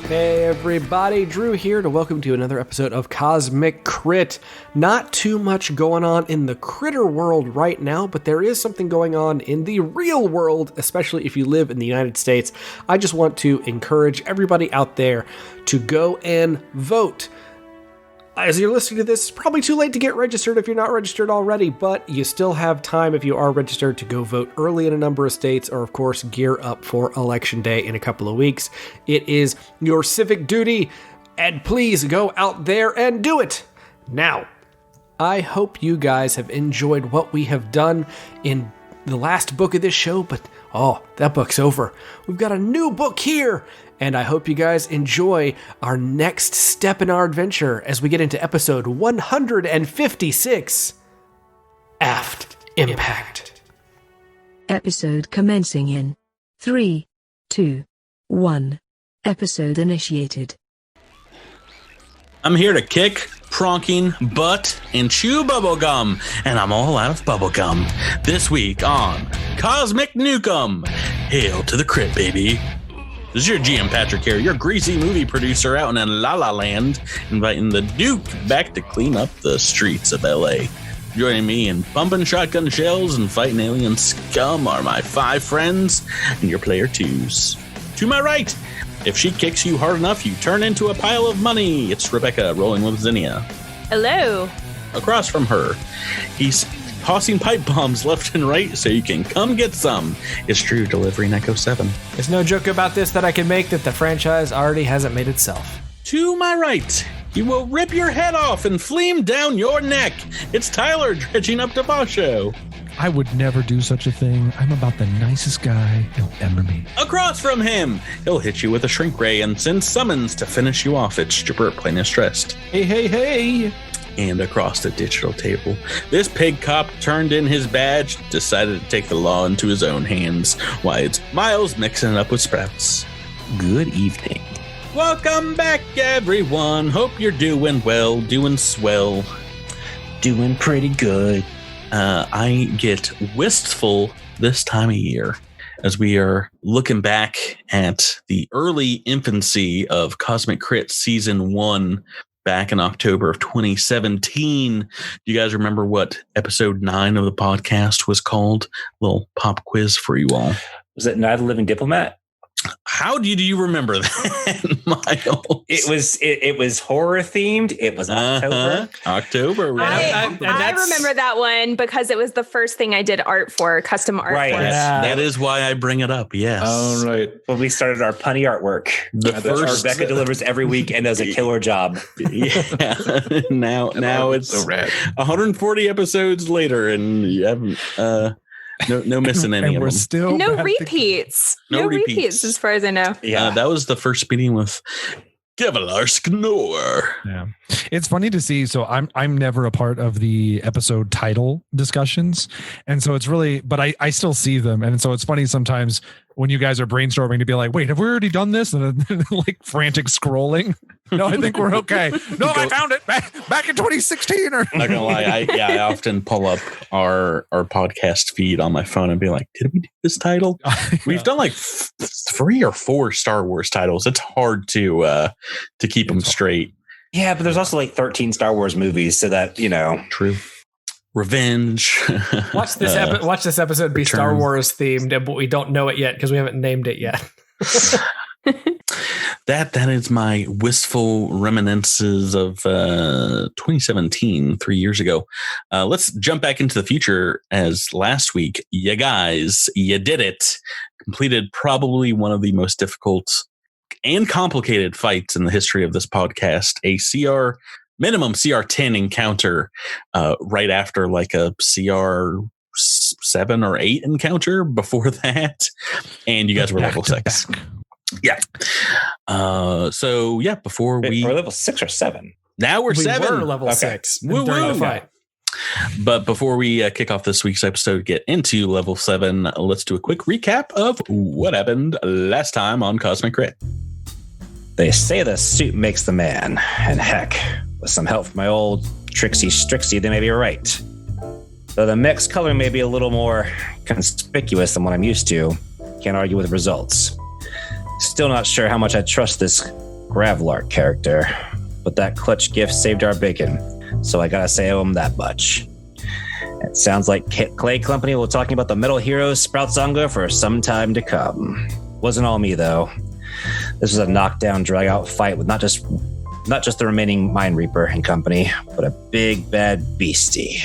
Hey everybody, Drew here to welcome to another episode of Cosmic Crit. Not too much going on in the critter world right now, but there is something going on in the real world, especially if you live in the United States. I just want to encourage everybody out there to go and vote. As you're listening to this, it's probably too late to get registered if you're not registered already, but you still have time if you are registered to go vote early in a number of states, or of course gear up for Election Day in a couple of weeks. It is your civic duty, and please go out there and do it. Now, I hope you guys have enjoyed what we have done in the last book of this show, but that book's over. We've got a new book here, and I hope you guys enjoy our next step in our adventure as we get into episode 156, Aft Impact. Episode commencing in 3, 2, 1. Episode initiated. I'm here to kick, pronking, butt, and chew bubblegum, and I'm all out of bubblegum. This week on Cosmic Nukem. Hail to the crit, baby. This is your GM Patrick here, your greasy movie producer out in La La Land, inviting the Duke back to clean up the streets of LA. Joining me in pumping shotgun shells and fighting alien scum are my 5 friends and your player 2s. To my right, if she kicks you hard enough, you turn into a pile of money. It's Rebecca rolling with Zinnia. Hello. Across from her, he's tossing pipe bombs left and right so you can come get some. It's Drew delivering Echo 7. There's no joke about this that I can make that the franchise already hasn't made itself. To my right, he will rip your head off and fleam down your neck. It's Tyler dredging up to Basho. I would never do such a thing. I'm about the nicest guy you'll ever meet. Across from him, he'll hit you with a shrink ray and send summons to finish you off. It's Jabert plain as stressed. Hey, hey, hey. And across the digital table, this pig cop turned in his badge, decided to take the law into his own hands. Why, it's Miles mixing it up with Sprouts. Good evening. Welcome back, everyone. Hope you're doing well, doing swell, doing pretty good. I get wistful this time of year as we are looking back at the early infancy of Cosmic Crit Season 1 back in October of 2017. Do you guys remember what episode 9 of the podcast was called? A little pop quiz for you all. Was it Night of the Living Diplomat? How do you remember that, Miles? It was horror themed. It was October. October. I remember that one because it was the first thing I did custom art right. for. That is why I bring it up. Yes. All right. When we started our punny artwork, Rebecca delivers every week and does a killer job. Yeah. now it's so rad. 140 episodes later, and you haven't. No missing any and of we're them. Still No repeats. No repeats as far as I know. Yeah, that was the first meeting with Kevlar Sknor. Yeah, it's funny to see. So I'm never a part of the episode title discussions, and so it's really. But I still see them, and so it's funny sometimes when you guys are brainstorming to be like, wait, have we already done this? And then like frantic scrolling. No, I think we're okay. No, I found it back in 2016. Or not gonna lie, I often pull up our podcast feed on my phone and be like, did we do this title? We've done like 3 or 4 Star Wars titles. It's hard to keep them straight. Yeah, but there's also like 13 Star Wars movies, so that True. Revenge. Watch this episode be Return. Star Wars themed, but we don't know it yet because we haven't named it yet. That is my wistful reminiscences of 2017, 3 years ago. Let's jump back into the future as last week. You guys, you did it. Completed probably one of the most difficult and complicated fights in the history of this podcast. A minimum CR10 encounter right after like a CR 7 or 8 encounter before that. And you guys were level 6. Yeah. Before we were level 6 or 7. Now we're 7. We were level 6 during the fight. But before we kick off this week's episode, get into level 7, let's do a quick recap of what happened last time on Cosmic Crit. They say the suit makes the man, and heck, with some help from my old Trixie Strixie, they may be right. Though the mix color may be a little more conspicuous than what I'm used to, can't argue with the results. Still not sure how much I trust this Gravlark character, but that clutch gift saved our bacon, so I gotta say I owe him that much. It sounds like Clay Company will be talking about the Metal Heroes Sprout Zonga for some time to come. Wasn't all me, though. This was a knockdown, drag-out fight with not just the remaining Mind Reaper and company, but a big, bad beastie,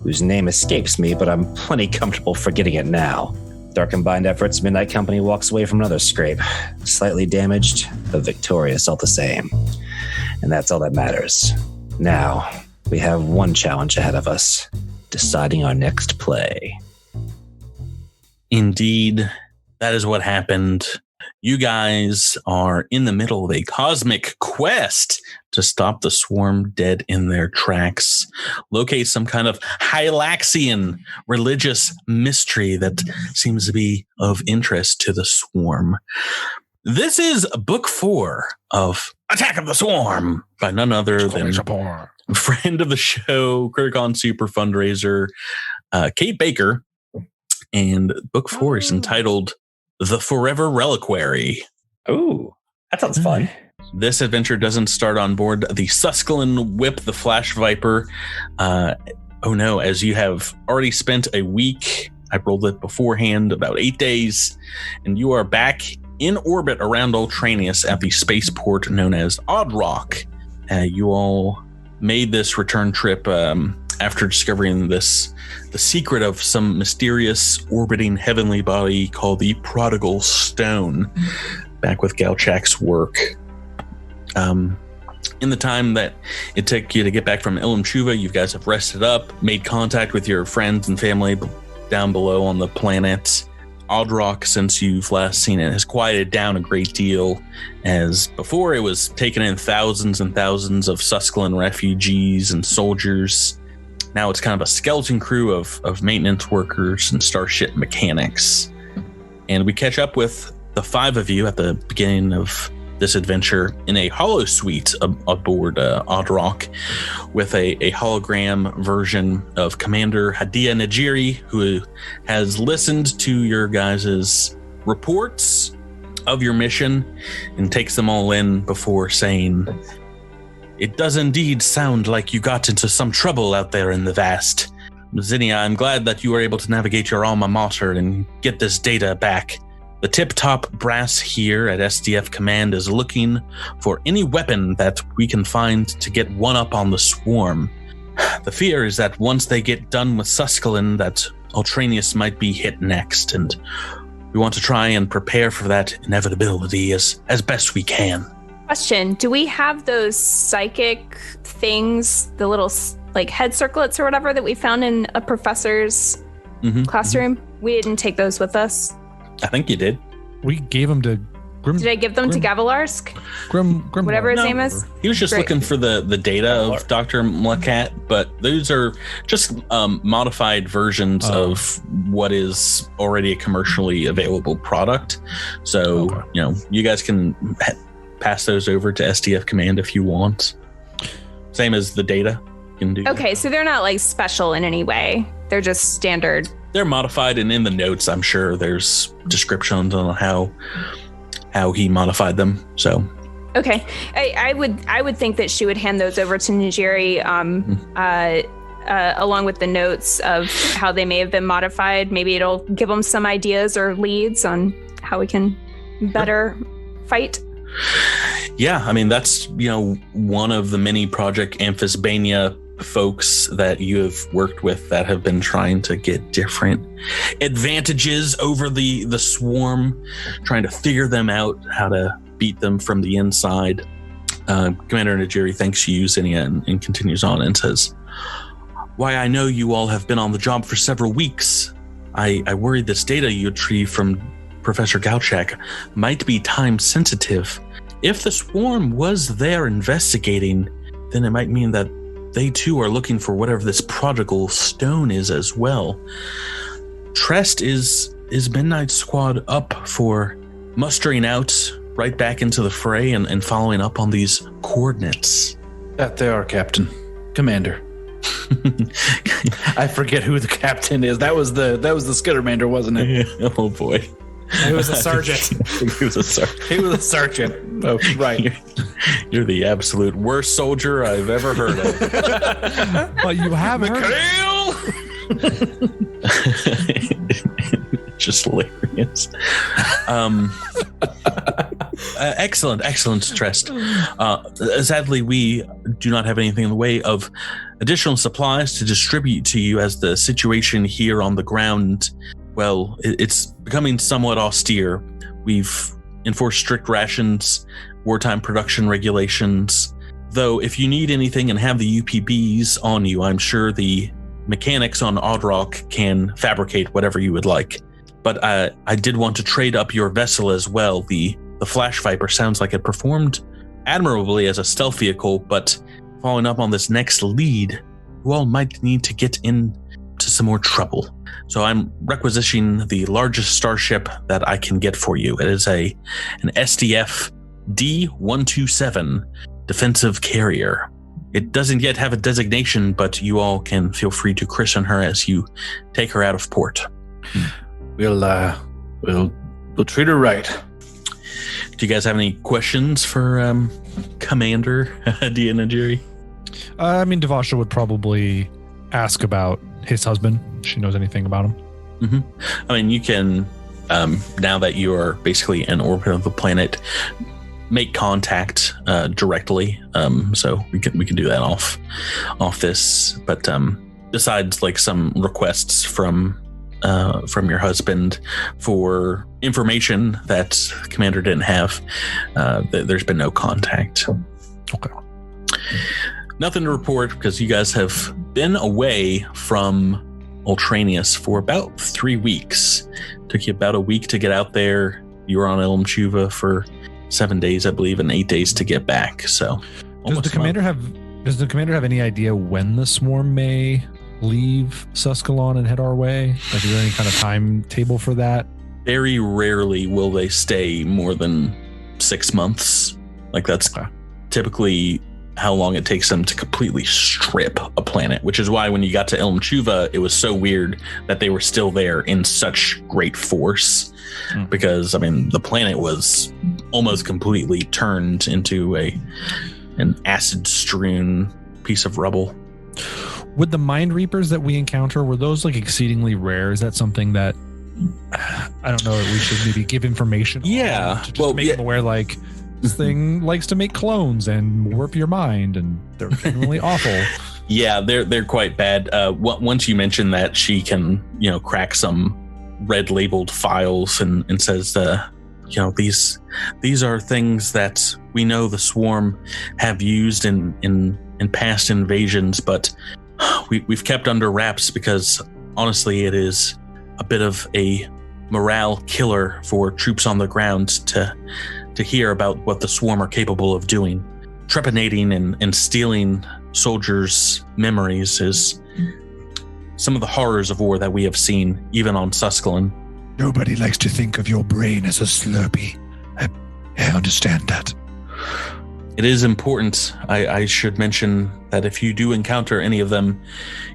whose name escapes me, but I'm plenty comfortable forgetting it now. With our combined efforts, Midnight Company walks away from another scrape. Slightly damaged, but victorious all the same. And that's all that matters. Now, we have one challenge ahead of us. Deciding our next play. Indeed, that is what happened. You guys are in the middle of a cosmic quest to stop the swarm dead in their tracks, locate some kind of Hylaxian religious mystery that seems to be of interest to the swarm. This is book 4 of Attack of the Swarm by none other than friend of the show, Criticon Super Fundraiser, Kate Baker. And book 4 is entitled The Forever Reliquary. Ooh, that sounds fun. This adventure doesn't start on board the Susclin Whip, the Flash Viper. Oh no, as you have already spent a week, I rolled it beforehand, about 8 days, and you are back in orbit around Ultraneous at the spaceport known as Odd Rock. You all made this return trip after discovering the secret of some mysterious orbiting heavenly body called the Prodigal Stone, back with Galchak's work. In the time that it took you to get back from Ilum Chuva, you guys have rested up, made contact with your friends and family down below on the planet. Odd Rock, since you've last seen it, has quieted down a great deal, as before it was taking in thousands and thousands of Susclin refugees and soldiers. Now it's kind of a skeleton crew of maintenance workers and starship mechanics. And we catch up with the 5 of you at the beginning of this adventure in a holo suite aboard Odd Rock with a hologram version of Commander Hadia Najiri, who has listened to your guys' reports of your mission and takes them all in before saying, "It does indeed sound like you got into some trouble out there in the vast. Zinnia, I'm glad that you were able to navigate your alma mater and get this data back. The tip-top brass here at SDF Command is looking for any weapon that we can find to get one up on the swarm. The fear is that once they get done with Susclin, that Ultraneous might be hit next, and we want to try and prepare for that inevitability as best we can." Question, do we have those psychic things, the little like head circlets or whatever that we found in a professor's classroom? We didn't take those with us. I think you did. We gave them to Grim. Did I give them to Gavilarsk? Grim Whatever his name is? He was just looking for the data of Dr. Mlakat, but those are just modified versions of what is already a commercially available product. So, you guys can pass those over to SDF Command if you want. Same as the data. You can do Okay, that. so they're not like special in any way. They're just standard. They're modified, and in the notes, I'm sure there's descriptions on how he modified them. So, okay, I would think that she would hand those over to Nigeri, along with the notes of how they may have been modified. Maybe it'll give them some ideas or leads on how we can better fight. Yeah, I mean, that's, one of the many Project Amphisbania folks that you have worked with that have been trying to get different advantages over the swarm, trying to figure them out, how to beat them from the inside. Commander Najiri thanks you, Zinnia, and continues on and says, "Why, I know you all have been on the job for several weeks. I worry this data you retrieved from Professor Galchak might be time sensitive. If the swarm was there investigating, then it might mean that they too are looking for whatever this Prodigal Stone is as well. Trest is Midnight Squad up for mustering out right back into the fray and following up on these coordinates?" That they are, Captain. Commander. I forget who the captain is. That was the Skittermander, wasn't it? Oh boy. He was a sergeant. He was a sergeant. He was a sergeant. Oh, right. You're the absolute worst soldier I've ever heard of. But you have Mikhail! Just hilarious. Excellent, Trest. Sadly, we do not have anything in the way of additional supplies to distribute to you, as the situation here on the ground, well, it's becoming somewhat austere. We've enforced strict rations, wartime production regulations, though if you need anything and have the UPBs on you, I'm sure the mechanics on Oddrock can fabricate whatever you would like. But I did want to trade up your vessel as well. The Flash Viper sounds like it performed admirably as a stealth vehicle, but following up on this next lead, you all might need to get into some more trouble. So I'm requisitioning the largest starship that I can get for you. It is an SDF D-127 defensive carrier. It doesn't yet have a designation, but you all can feel free to christen her as you take her out of port. We'll treat her right. Do you guys have any questions for Commander Dianagiri? I mean, Devasha would probably ask about his husband. If she knows anything about him. Mm-hmm. I mean, you can, now that you are basically in orbit of the planet, make contact directly. So we can do that off this. But besides like some requests from your husband for information that Commander didn't have, there's been no contact. Okay. Nothing to report because you guys have been away from Ultraneous for about 3 weeks. Took you about a week to get out there. You were on Ilm Chuva for 7 days, I believe, and 8 days to get back. So does the commander have any idea when the swarm may leave Suskalon and head our way? Like, is there any kind of timetable for that? Very rarely will they stay more than 6 months. Like, that's typically how long it takes them to completely strip a planet, which is why when you got to Ilm Chuva, it was so weird that they were still there in such great force. Because, I mean, the planet was almost completely turned into an acid-strewn piece of rubble. Would the Mind Reapers that we encounter, were those like exceedingly rare? Is that something that, I don't know, we should maybe give information on to make them aware, like, this thing likes to make clones and warp your mind, and they're genuinely awful. Yeah, they're quite bad. Once you mention that, she can, crack some red labeled files and says, these are things that we know the swarm have used in past invasions, but we've kept under wraps because honestly, it is a bit of a morale killer for troops on the ground to hear about what the swarm are capable of doing. Trepanating and stealing soldiers' memories is some of the horrors of war that we have seen, even on Suskalon. Nobody likes to think of your brain as a Slurpee. I understand that. It is important, I should mention, that if you do encounter any of them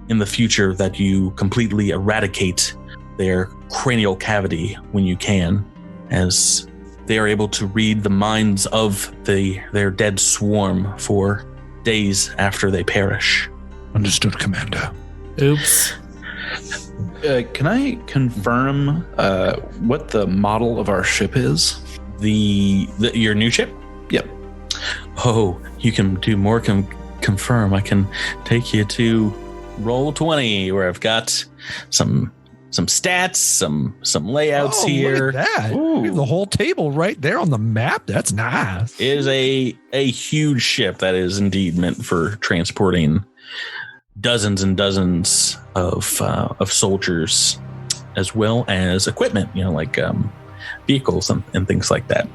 in the future, that you completely eradicate their cranial cavity when you can, as they are able to read the minds of their dead swarm for days after they perish. Understood, Commander. Oops. Can I confirm what the model of our ship is? Your new ship? Yep. Oh, you can do more confirm. I can take you to Roll20, where I've got some stats, some layouts here. Look at that. We have the whole table right there on the map. That's nice. It is a huge ship that is indeed meant for transporting dozens and dozens of soldiers, as well as equipment, like vehicles and things like that.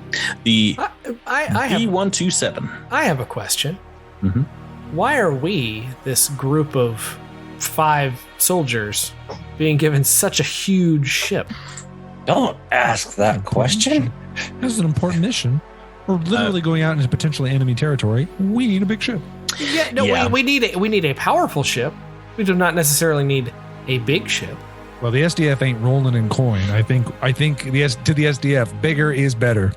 The B-127. I have a question. Mm-hmm. Why are we, this group of 5 soldiers, being given such a huge ship? Don't ask that question. This is an important mission. We're literally going out into potentially enemy territory. We need a big ship. We need a powerful ship. We do not necessarily need a big ship. Well, the SDF ain't rolling in coin. I think to the SDF, bigger is better.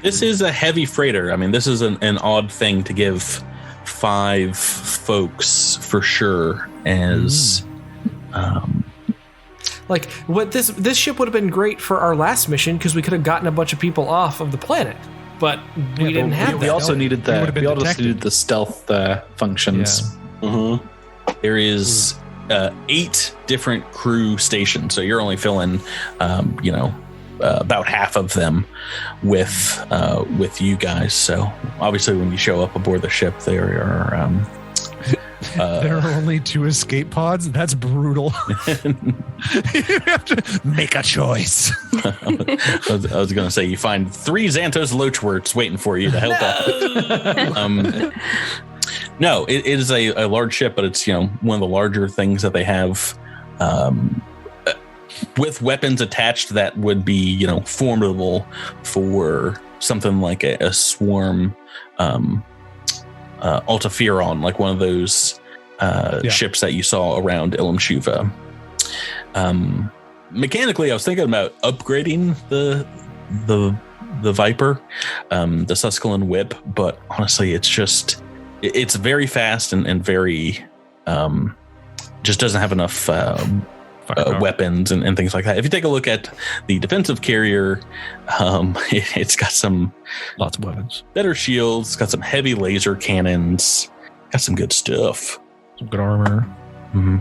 This is a heavy freighter. I mean, this is an odd thing to give 5 folks for sure. As like what this ship would have been great for our last mission because we could have gotten a bunch of people off of the planet, but we didn't have that. We also needed we also detected. needed the stealth functions. Yeah. There is 8 different crew stations, so you're only filling, about half of them with you guys. So obviously, when you show up aboard the ship, there are there are only 2 escape pods. That's brutal. You have to make a choice. I was going to say you find 3 Xantos Loachworts waiting for you to help out. No, it is a large ship, but it's one of the larger things that they have with weapons attached that would be formidable for something like a swarm Altafiron, like one of those ships that you saw around Ilum Shuva. Mechanically, I was thinking about upgrading the Viper, the Susquehallian Whip, but honestly, it's very fast and very just doesn't have enough weapons and things like that. If you take a look at the defensive carrier, it's got lots of weapons, better shields, it's got some heavy laser cannons, got some good stuff, some good armor. Mm-hmm.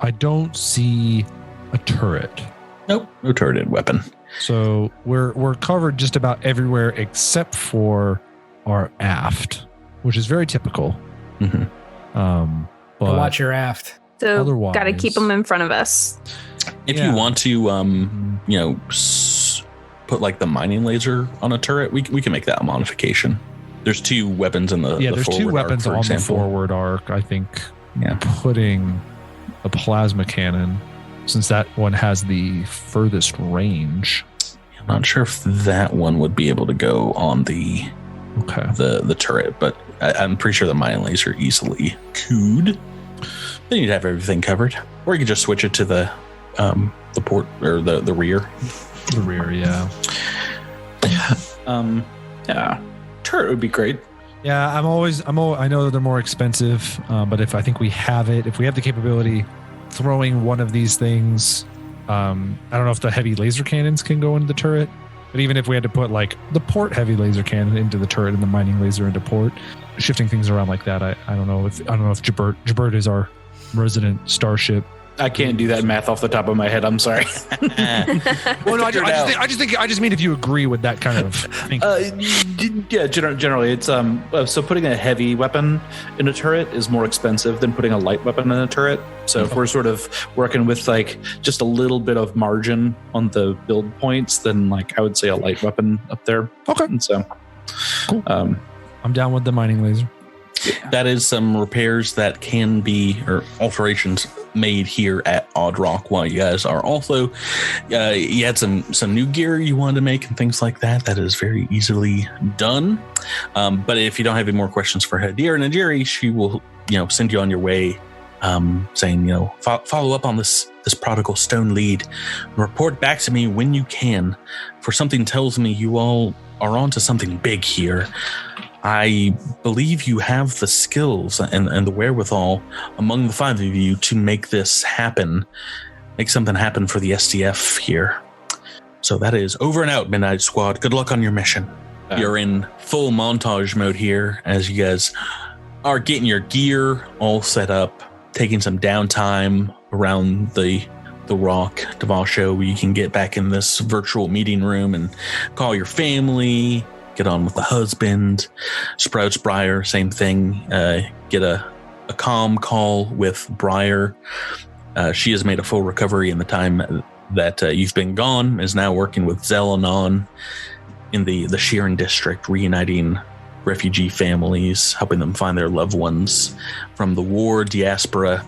I don't see a turret. Nope, no turreted weapon. So we're covered just about everywhere except for our aft, which is very typical. Mm-hmm. But watch your aft. So otherwise, got to keep them in front of us. If you want to, put like the mining laser on a turret, we can make that a modification. There's 2 weapons in the there's 2 weapons arc, on example. the forward arc. I think Yeah. putting a plasma cannon, since that one has the furthest range. I'm not sure if that one would be able to go on the turret, but I'm pretty sure the mining laser easily could. Then you'd have everything covered, or you could just switch it to the port or the rear. The rear, yeah. Yeah, turret would be great. Yeah, I know that they're more expensive, but if we have the capability, throwing one of these things, I don't know if the heavy laser cannons can go into the turret, but even if we had to put like the port heavy laser cannon into the turret and the mining laser into port, shifting things around like that, I don't know if Jabert is our resident starship. I can't do that math off the top of my head. I'm sorry. Well, no, I just mean if you agree with that kind of thing. Yeah, generally it's so putting a heavy weapon in a turret is more expensive than putting a light weapon in a turret. So if we're sort of working with like just a little bit of margin on the build points, then like I would say a light weapon up there. Okay. And so cool. I'm down with the mining laser. That is some repairs that can be, or alterations made here at Odd Rock while you guys are also, you had some new gear you wanted to make and things like that. That is very easily done. But if you don't have any more questions for Hadir and Najiri, she will, send you on your way, saying, follow up on this prodigal stone lead. Report back to me when you can, for something tells me you all are onto something big here. I believe you have the skills and the wherewithal among the 5 of you to make this happen, make something happen for the SDF here. So that is over and out, Midnight Squad. Good luck on your mission. You're in full montage mode here as you guys are getting your gear all set up, taking some downtime around the Rock Deval show where you can get back in this virtual meeting room and call your family, get on with the husband. Sprouts Briar, same thing. Get a calm call with Briar. She has made a full recovery in the time that you've been gone, is now working with Zelanon in the Sheeran district, reuniting refugee families, helping them find their loved ones from the war, diaspora.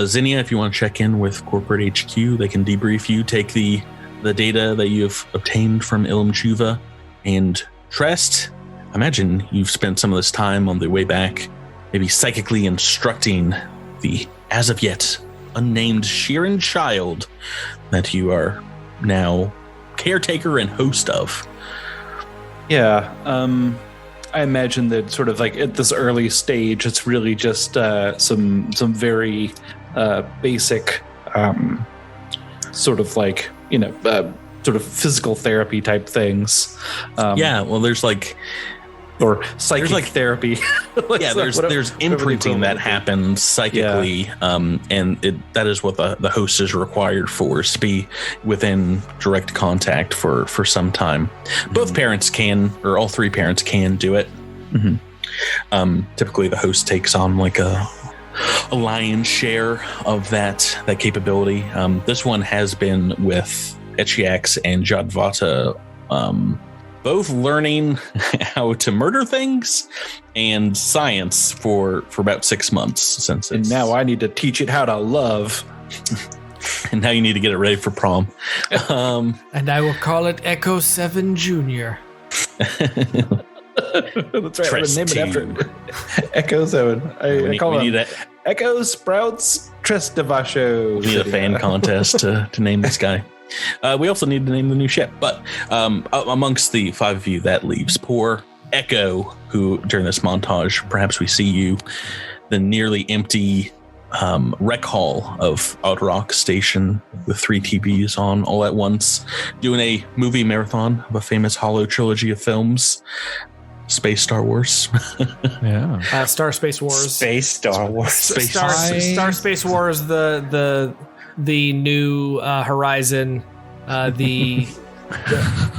Zinnia, if you want to check in with corporate HQ, they can debrief you, take the data that you've obtained from Ilum Shuva. And Trest, I imagine you've spent some of this time on the way back, maybe psychically instructing the as of yet, unnamed Sheeran child that you are now caretaker and host of. Yeah, I imagine that sort of like at this early stage, it's really just some very basic sort of like, sort of physical therapy type things. There's like... Or psychic therapy. There's imprinting that happens psychically, and that is what the host is required for, is to be within direct contact for some time. Both parents can, or all three parents can do it. Typically, the host takes on like a lion's share of that capability. This one has been with Echiax and Jadvata, both learning how to murder things and science for about 6 months since. And now I need to teach it how to love. And now you need to get it ready for prom. And I will call it Echo 7 Junior. That's right. I'm gonna name it after Echo 7. I call it Echo Sprouts Trestivasho. We need a fan contest to name this guy. We also need to name the new ship, but amongst the five of you, that leaves poor Echo, who during this montage, perhaps we see you, the nearly empty rec hall of Outrock Station with 3 TVs on all at once, doing a movie marathon of a famous Hollow trilogy of films. Space Star Wars. Yeah. Star Space Wars. Space Star Wars. Star Space Wars, the new Horizon, the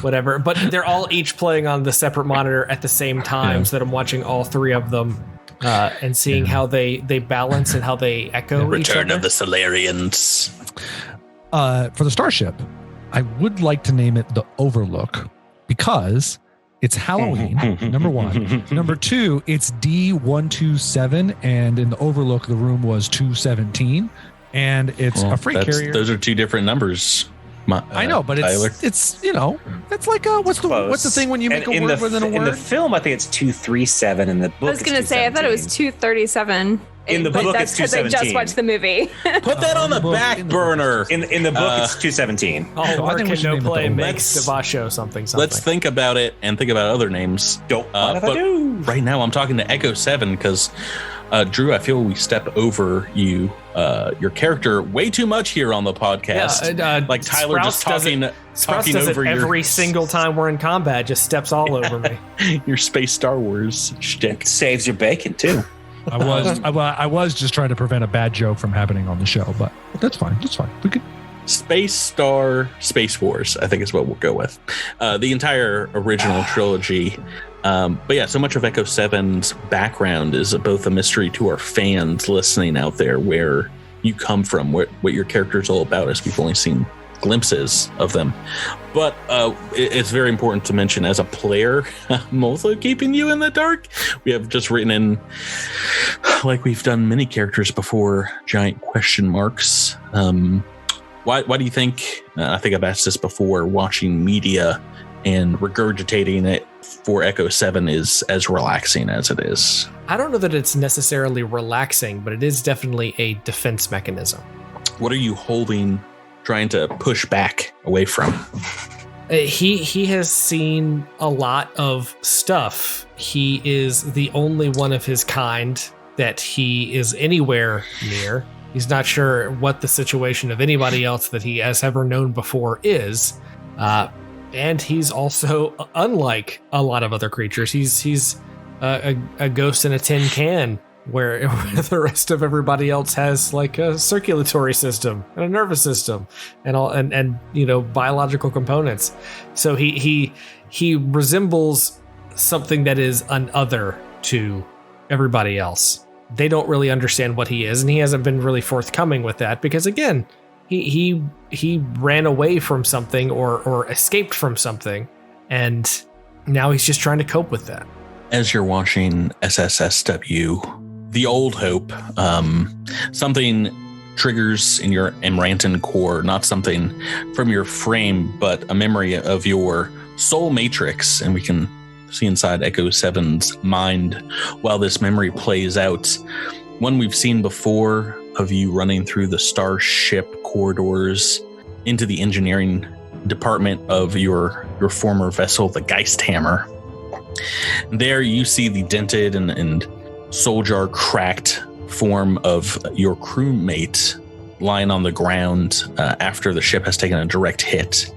whatever. But they're all each playing on the separate monitor at the same time, so that I'm watching all three of them and seeing how they balance and how they echo each other. Return of the Solarians. For the starship, I would like to name it the Overlook because it's Halloween, number one. Number two, it's D127, and in the Overlook, the room was 217, and it's a freight carrier. Those are two different numbers. I know, but it's it's like what's the thing when you make a word within a word? In the film, I think it's 237. In the book, I was going to say, I thought it was 237. In the book, it's 217. That's because I just watched the movie. Put that on the back burner. In the book, it's 217. Oh, work and no play makes Devasho something. Let's think about it and think about other names. But right now, I'm talking to Echo 7 because, Drew, I feel we step over your character way too much here on the podcast. Yeah, like Tyler Sprouse talking does over it your every single time we're in combat, just steps all over me. Your Space Star Wars shtick. It saves your bacon too. I was just trying to prevent a bad joke from happening on the show, but that's fine. That's fine. We could. Space Star Space Wars, I think is what we'll go with. The entire original trilogy. But yeah, so much of Echo 7's background is both a mystery to our fans listening out there, where you come from, what your character is all about, as we've only seen glimpses of them. But it's very important to mention, as a player, I'm also keeping you in the dark. We have just written in, like we've done many characters before, giant question marks. Why do you think, I think I've asked this before, watching media and regurgitating it for Echo 7 is as relaxing as it is? I don't know that it's necessarily relaxing, but it is definitely a defense mechanism. What are you holding, trying to push back away from? He has seen a lot of stuff. He is the only one of his kind that he is anywhere near. He's not sure what the situation of anybody else that he has ever known before is. And he's also, unlike a lot of other creatures, he's a ghost in a tin can, where the rest of everybody else has like a circulatory system and a nervous system and all and biological components. So he resembles something that is an other to everybody else. They don't really understand what he is, and he hasn't been really forthcoming with that because, again, he ran away from something or escaped from something, and now he's just trying to cope with that. As you're watching SSSW, the old hope, something triggers in your Emranton core, not something from your frame, but a memory of your soul matrix, and we can see inside Echo 7's mind while this memory plays out. One we've seen before, of you running through the starship corridors into the engineering department of your former vessel, the Geisthammer. There you see the dented and soldier cracked form of your crewmate lying on the ground after the ship has taken a direct hit.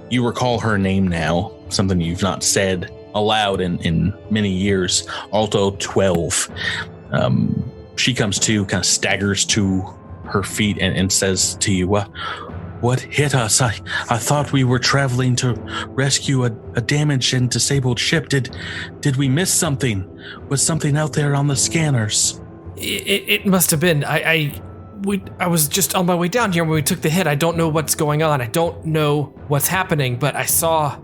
You recall her name now, something you've not said aloud in many years. Alto 12. She comes to, kind of staggers to her feet and says to you, what hit us? I thought we were traveling to rescue a damaged and disabled ship. Did we miss something? Was something out there on the scanners? It must have been. I was just on my way down here when we took the hit. I don't know what's going on. I don't know what's happening, but I saw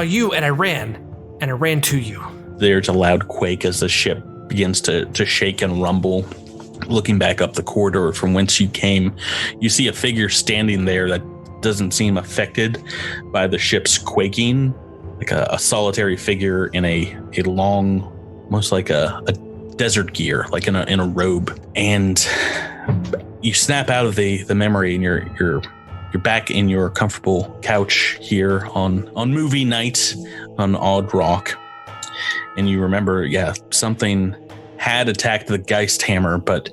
you and I ran to you. There's a loud quake as the ship begins to shake and rumble. Looking back up the corridor from whence you came, you see a figure standing there that doesn't seem affected by the ship's quaking, like a solitary figure in a long, almost like a desert gear, like in a robe. And you snap out of the memory, and you're back in your comfortable couch here on movie night on Odd Rock. And you remember, something had attacked the Geisthammer, but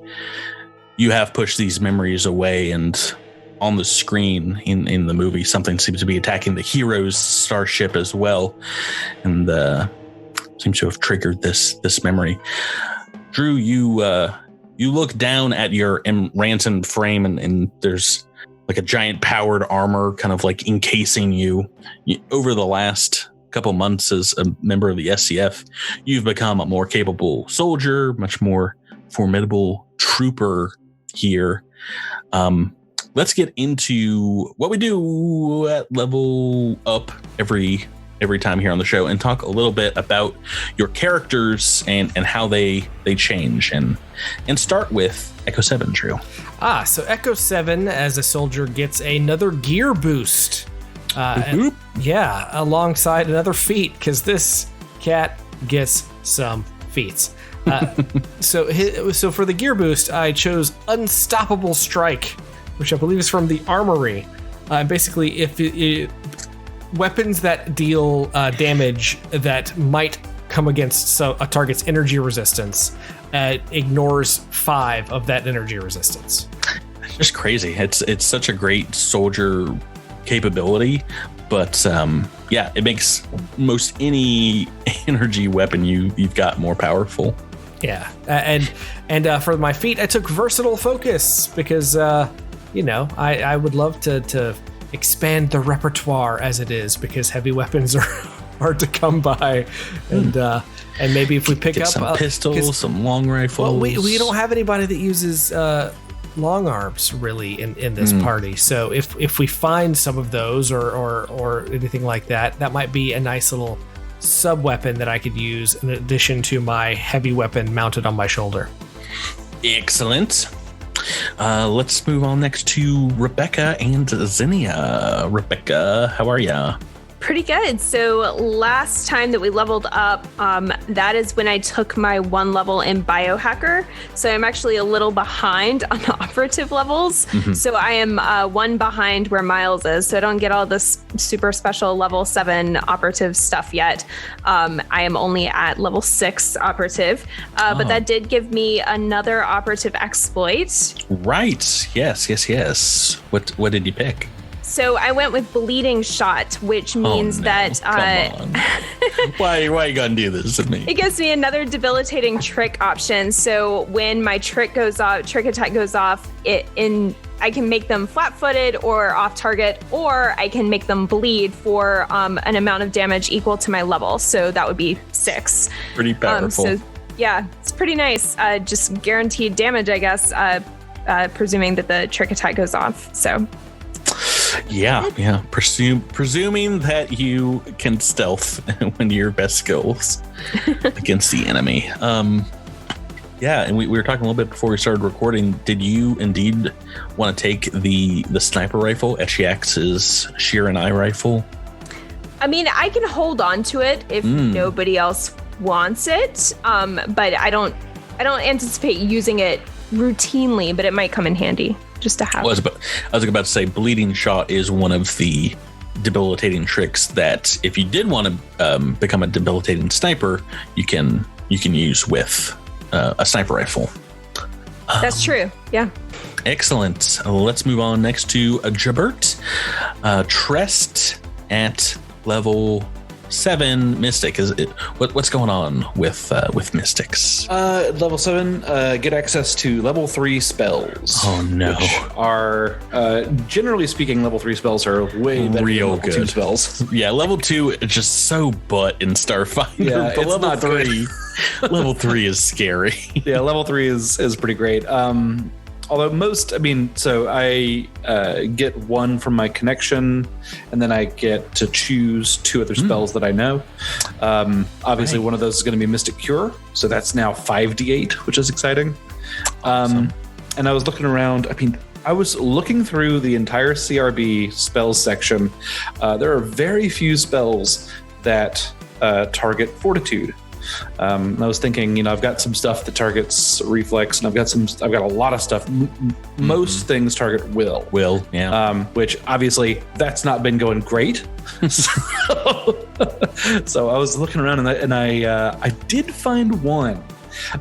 you have pushed these memories away, and on the screen in the movie, something seems to be attacking the hero's starship as well, and seems to have triggered this memory. Drew, you look down at your ransomed frame, and there's like a giant powered armor kind of like encasing you. Over the last couple months as a member of the SCF, you've become a more capable soldier, much more formidable trooper here. Let's get into what we do at Level Up every time here on the show, and talk a little bit about your characters and how they change, and start with Echo 7, Drew. So Echo 7 as a soldier gets another gear boost. Alongside another feat, because this cat gets some feats. So for the gear boost, I chose Unstoppable Strike, which I believe is from the Armory. Basically, if weapons that deal damage that might come against a target's energy resistance ignores 5 of that energy resistance. It's just crazy. It's such a great soldier capability, but it makes most any energy weapon you've got more powerful. And for my feat, I took Versatile Focus because I would love to expand the repertoire as it is, because heavy weapons are hard to come by, and maybe if we pick up some pistols, some long rifles. Well, we don't have anybody that uses long arms really in this party, so if we find some of those or anything like that, that might be a nice little sub weapon that I could use in addition to my heavy weapon mounted on my shoulder. Excellent. Let's move on next to Rebecca and Zinnia. Rebecca, how are ya? Pretty good. So last time that we leveled up, that is when I took my 1 level in Biohacker. So I'm actually a little behind on the operative levels. Mm-hmm. So I am 1 behind where Miles is. So I don't get all this super special level 7 operative stuff yet. I am only at level 6 operative. But that did give me another operative exploit. Right. Yes. What did you pick? So I went with Bleeding Shot, which means that... Come on. Why are you going to do this to me? It gives me another debilitating trick option. So when my trick attack goes off, I can make them flat-footed or off-target, or I can make them bleed for an amount of damage equal to my level. So that would be 6. Pretty powerful. It's pretty nice. Just guaranteed damage, I guess, presuming that the trick attack goes off. So... Yeah. Presuming that you can stealth one of your best skills against the enemy. And we were talking a little bit before we started recording. Did you indeed want to take the sniper rifle, Eshiax's Shiranai rifle? I mean, I can hold on to it if nobody else wants it, but I don't anticipate using it routinely, but it might come in handy just to have. I was about to say, bleeding shot is one of the debilitating tricks that if you did want to become a debilitating sniper, you can use with a sniper rifle. That's true. Yeah. Excellent. Let's move on next to Jabert. Trest at level 7 Mystic. What's going on with Mystics? Level 7, get access to level 3 spells. Oh no. Which are generally speaking, level 3 spells are way better Real than level 2 good. spells. Yeah, level 2 is just so butt in Starfighter. Yeah, but it's level not 3 level 3 is scary. Yeah, level 3 is pretty great. Although so I get 1 from my connection, and then I get to choose 2 other spells that I know. Obviously, one of those is going to be Mystic Cure, so that's now 5d8, which is exciting. Awesome. And I was looking around. I was looking through the entire CRB spells section. There are very few spells that target Fortitude. I was thinking, I've got some stuff that targets reflex, and I've got a lot of stuff. Most things target will. Will, yeah. Which obviously that's not been going great. So I was looking around, and I did find one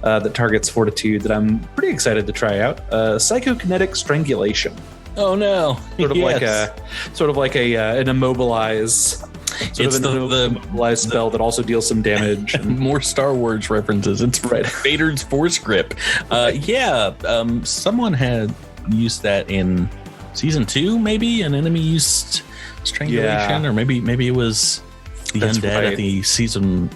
that targets Fortitude that I'm pretty excited to try out. Psychokinetic Strangulation. Oh no! Sort of like an immobilize. It's the immobilize spell that also deals some damage. More Star Wars references. It's right. Vader's Force Grip. Someone had used that in season 2. Maybe an enemy used strangulation, or maybe it was the undead at the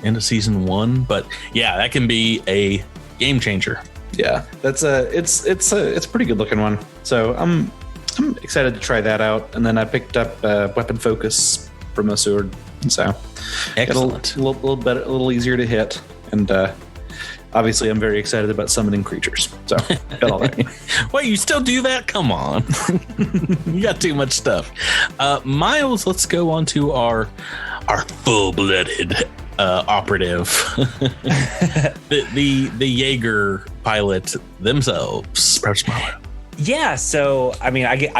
end of season 1. But yeah, that can be a game changer. Yeah, it's a pretty good looking one. So I'm excited to try that out. And then I picked up Weapon Focus from a sword, so excellent. A little better, a little easier to hit, and obviously I'm very excited about summoning creatures. So got all that. Wait, you still do that? Come on, you got too much stuff. Miles, let's go on to our full-blooded operative, the Jaeger pilot themselves. Perhaps Milo. Yeah, so I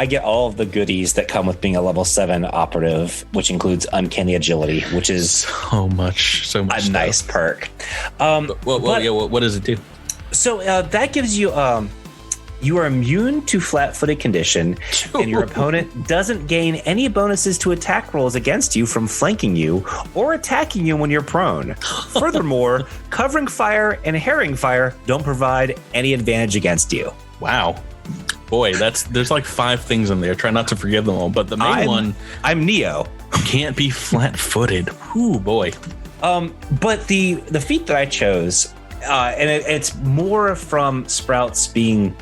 get all of the goodies that come with being a level 7 operative, which includes uncanny agility, which is so much a stuff. Nice perk. What does it do? So that gives you you are immune to flat-footed condition, and your opponent doesn't gain any bonuses to attack rolls against you from flanking you or attacking you when you're prone. Furthermore, covering fire and harrying fire don't provide any advantage against you. Wow. Boy, there's like 5 things in there. Try not to forget them all, but the main one, I'm Neo. Can't be flat-footed. Ooh, boy. But the feat that I chose, and it's more from Sprouts being,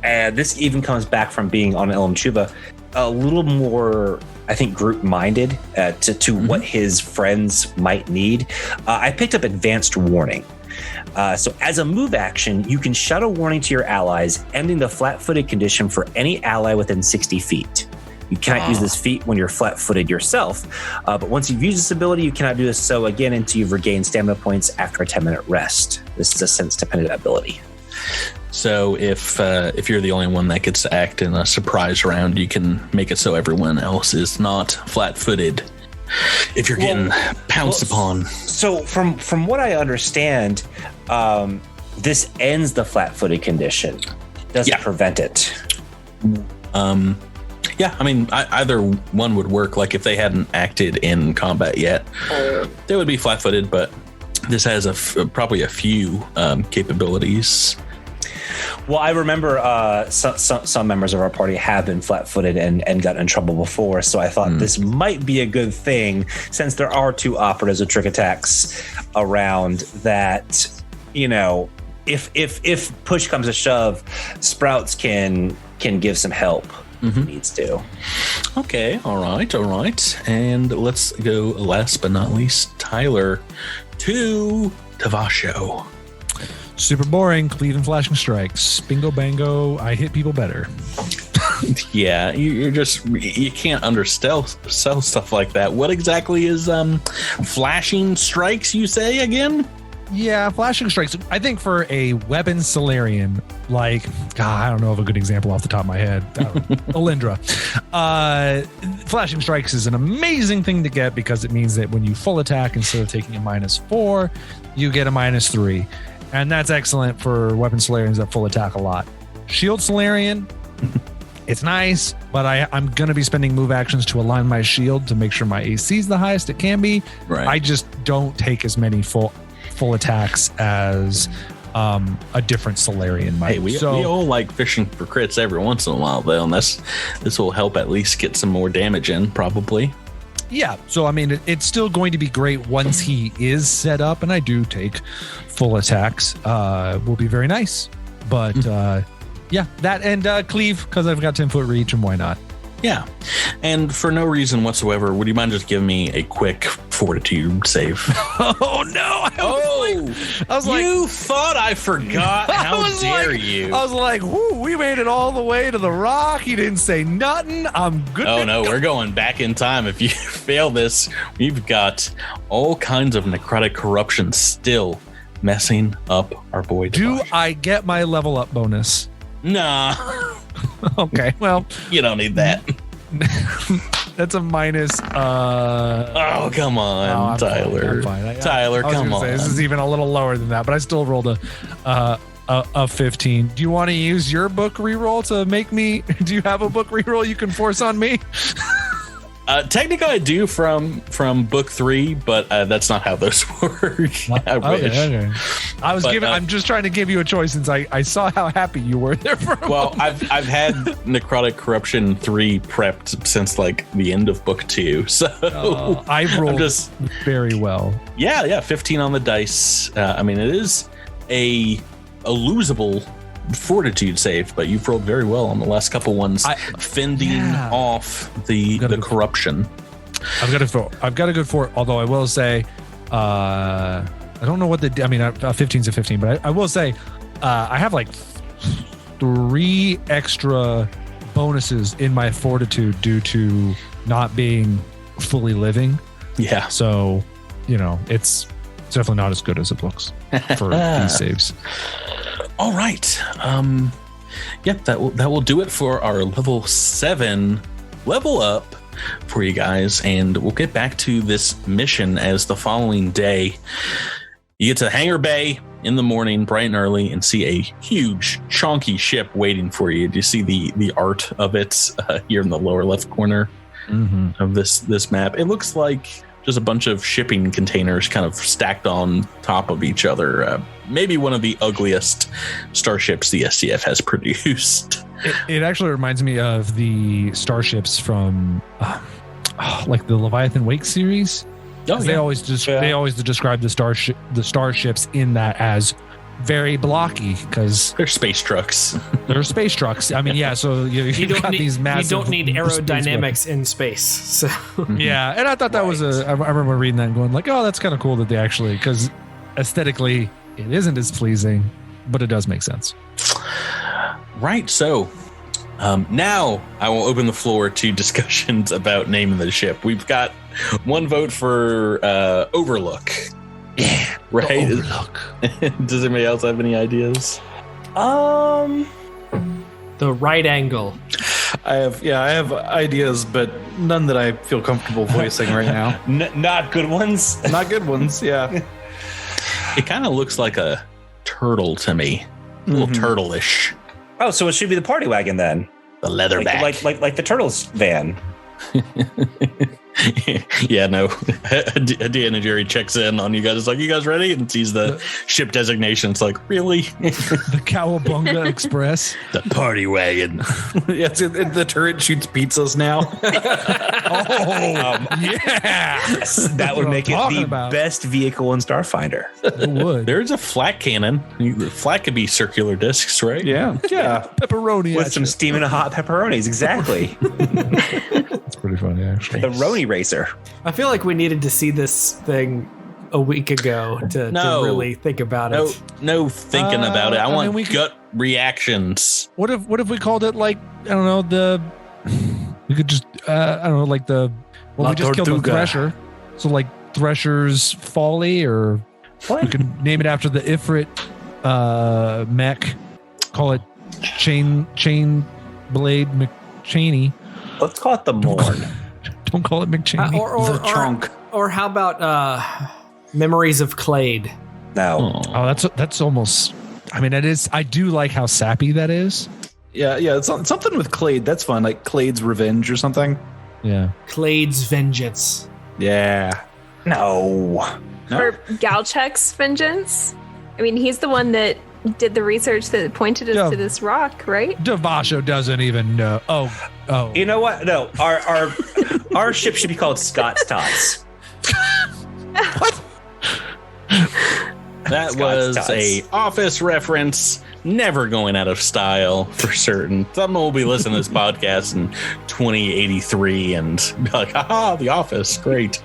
this even comes back from being on Ilum Chuba, a little more, I think, group-minded to what his friends might need. I picked up Advanced Warning. So as a move action, you can shout a warning to your allies, ending the flat-footed condition for any ally within 60 feet. You cannot use this feat when you're flat-footed yourself, but once you've used this ability, you cannot do this so again until you've regained stamina points after a 10-minute rest. This is a sense-dependent ability. So if you're the only one that gets to act in a surprise round, you can make it so everyone else is not flat-footed. If you're getting pounced upon. So from what I understand, this ends the flat-footed condition. Doesn't prevent it. Yeah, either one would work. Like if they hadn't acted in combat yet, they would be flat-footed. But this has probably a few capabilities. Well, I remember some members of our party have been flat-footed and gotten in trouble before, so I thought this might be a good thing since there are 2 operatives with trick attacks around that, if push comes to shove, Sprouts can give some help if it needs to. Okay, all right. And let's go last but not least, Tyler, to Tavasho. Super boring. Cleave and flashing strikes. Bingo bango. I hit people better. Yeah, you can't undersell stuff like that. What exactly is flashing strikes, you say again? Yeah, flashing strikes. I think for a weapon Solarian, like, God, I don't know of a good example off the top of my head. Alindra. Flashing strikes is an amazing thing to get because it means that when you full attack, instead of taking a -4, you get a -3. And that's excellent for weapon Solarians that full attack a lot. Shield Solarian, it's nice, but I'm going to be spending move actions to align my shield to make sure my AC is the highest it can be. Right. I just don't take as many full attacks as a different Solarian might. Hey, we all like fishing for crits every once in a while, though, and this will help at least get some more damage in, probably. Yeah, so I mean, it's still going to be great once he is set up, and I do take full attacks. Will be very nice, but yeah, that and cleave because I've got 10-foot reach, and why not? Yeah, and for no reason whatsoever, would you mind just giving me a quick fortitude save? Oh no! I was like, you thought I forgot? How dare you? I was like, whoo, we made it all the way to the rock. He didn't say nothing. I'm good. Oh no, we're going back in time. If you fail this, we've got all kinds of necrotic corruption still messing up our boy. Do I get my level up bonus? Nah. Okay, well, you don't need that. That's a minus. Oh, come on, Tyler. I'm fine. Tyler, come on. This is even a little lower than that, but I still rolled a 15. Do you want to use your book reroll to make me? Do you have a book reroll you can force on me? Technically, I do from book 3, but that's not how those work. I wish. Okay. I'm just trying to give you a choice since I saw how happy you were there for a moment. I've had Necrotic Corruption 3 prepped since like the end of book 2, so I rolled just very well. Yeah, 15 on the dice. I mean, it is a losable fortitude save, but you've rolled very well on the last couple ones, fending off the corruption. I've got a good fort, although I will say I don't know what a 15's a 15, but I will say I have like 3 extra bonuses in my fortitude due to not being fully living. Yeah, so it's definitely not as good as it looks for these saves. All right. Yep, that will do it for our level 7 level up for you guys, and we'll get back to this mission as the following day. You get to Hangar Bay in the morning, bright and early, and see a huge, chunky ship waiting for you. Do you see the art of it here in the lower left corner of this map? It looks like just a bunch of shipping containers kind of stacked on top of each other. Maybe one of the ugliest starships the SCF has produced. It actually reminds me of the starships from like the Leviathan Wake series. They always describe the starships in that as very blocky because they're space trucks. They're space trucks. I mean, yeah. So you've got these massive. You don't need aerodynamics in space. So yeah, and I thought that was I remember reading that and going like, oh, that's kind of cool that they actually, because aesthetically it isn't as pleasing, but it does make sense. Right. So now I will open the floor to discussions about naming the ship. We've got one vote for Overlook. Yeah, right. Overlook. Does anybody else have any ideas? The right angle. I have ideas, but none that I feel comfortable voicing right now. Not good ones. Not good ones. Yeah. It kind of looks like a turtle to me, a little turtle-ish. Oh, so it should be the party wagon then. The leatherback, like the turtles van. Yeah, no. Dan and Jerry checks in on you guys. It's like, you guys ready? And sees the ship designation. It's like, really? The Cowabunga Express. The party wagon. Yeah, the turret shoots pizzas now. Yes, that would make it the best vehicle in Starfinder. It would. There's a flat cannon. The flat could be circular discs, right? Yeah. Pepperoni with some steaming hot pepperonis. Exactly. That's pretty funny, actually. The Roni Racer. I feel like we needed to see this thing a week ago to really think about it. No thinking about it. I want gut reactions. What if we called it like, I don't know, we could just I don't know, like we just killed the Thresher. So like Thresher's Folly or What? You can name it after the Ifrit mech. Call it Chain Blade McChaney. Let's call it the Morn. Don't call it McChaney. The trunk. Or how about Memories of Clade? No. Oh, that's almost. I mean, it is. I do like how sappy that is. Yeah, it's something with Clade. That's fun, like Clade's Revenge or something. Yeah. Clade's Vengeance. Yeah. No. Or Galchek's Vengeance. I mean, he's the one that did the research that pointed us to this rock, right? Devasho doesn't even know. Oh. You know what? No. Our ship should be called Scott's Tots. What? That was a Office reference, never going out of style for certain. Someone will be listening to this podcast in 2083 and be like, haha, The Office, great.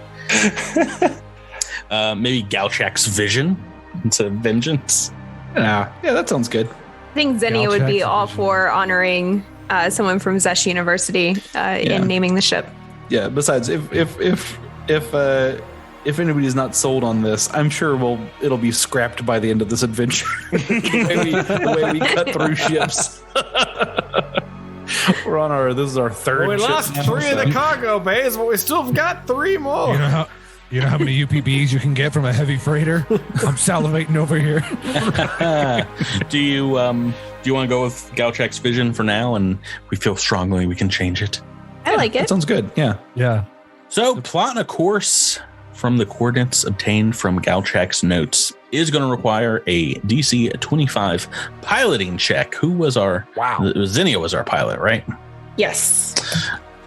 Maybe Galchek's Vision instead of Vengeance. Yeah, that sounds good. I think Zennia would be all for honoring someone from Zesh University in naming the ship. Yeah. Besides, if anybody's not sold on this, I'm sure it'll be scrapped by the end of this adventure. the way we cut through ships. This is our third. We ship lost now, 3 of the cargo bays, but we still have got 3 more. You know how many UPBs you can get from a heavy freighter? I'm salivating over here. Do you want to go with Galchek's Vision for now? And we feel strongly we can change it. I like it. That sounds good. Yeah. Yeah. So plotting a course from the coordinates obtained from Galchek's notes is going to require a DC 25 piloting check. Who was our... Wow. Zinnia was our pilot, right? Yes.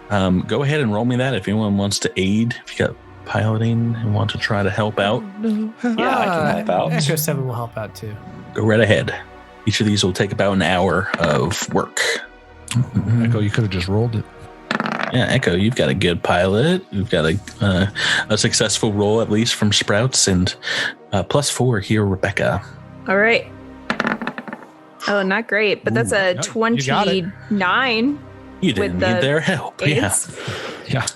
Go ahead and roll me that if anyone wants to aid. If you got piloting and want to try to help out. Yeah, I can help out. Echo 7 will help out too. Go right ahead. Each of these will take about an hour of work. Echo, you could have just rolled it. Yeah, Echo, you've got a good pilot. You've got a successful roll, at least from Sprouts, and +4 here, Rebecca. All right. Oh, not great, but that's a 29. You didn't need their help. Yeah.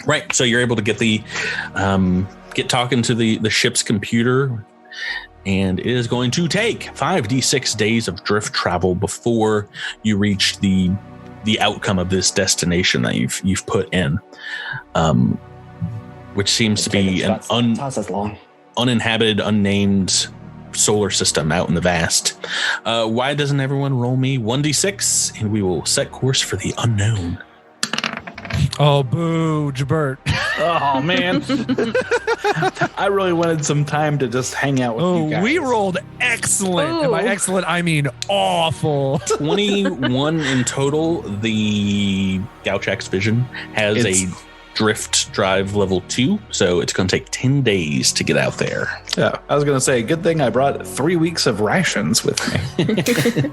Right. So you're able to get get talking to the ship's computer, and it is going to take 5d6 days of drift travel before you reach the outcome of this destination that you've put in, which seems to be an uninhabited, unnamed solar system out in the vast. Why doesn't everyone roll me 1d6 and we will set course for the unknown? Oh, boo, Jabert. Oh, man. I really wanted some time to just hang out with you guys. We rolled excellent. Ooh. And by excellent, I mean awful. 21 in total. The Galchek's Vision has a drift drive level 2, so it's going to take 10 days to get out there. Yeah, I was going to say, good thing I brought 3 weeks of rations with me.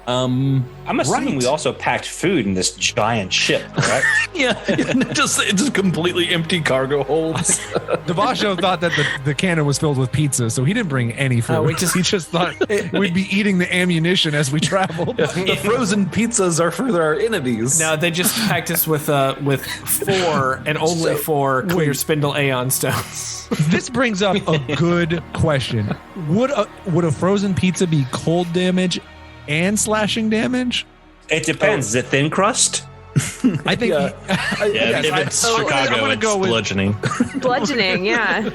I'm assuming we also packed food in this giant ship, right? Yeah, just completely empty cargo holds. Devasho thought that the cannon was filled with pizza, so he didn't bring any food. He just thought we'd be eating the ammunition as we traveled. Yeah, the frozen pizzas are for our enemies. No, they just packed us with 4 and only 4 clear spindle Aeon stones. This brings up a good question. Would a frozen pizza be cold damage and slashing damage? It depends. Is it thin crust? I think. If it's Chicago, it's bludgeoning. Bludgeoning, yeah.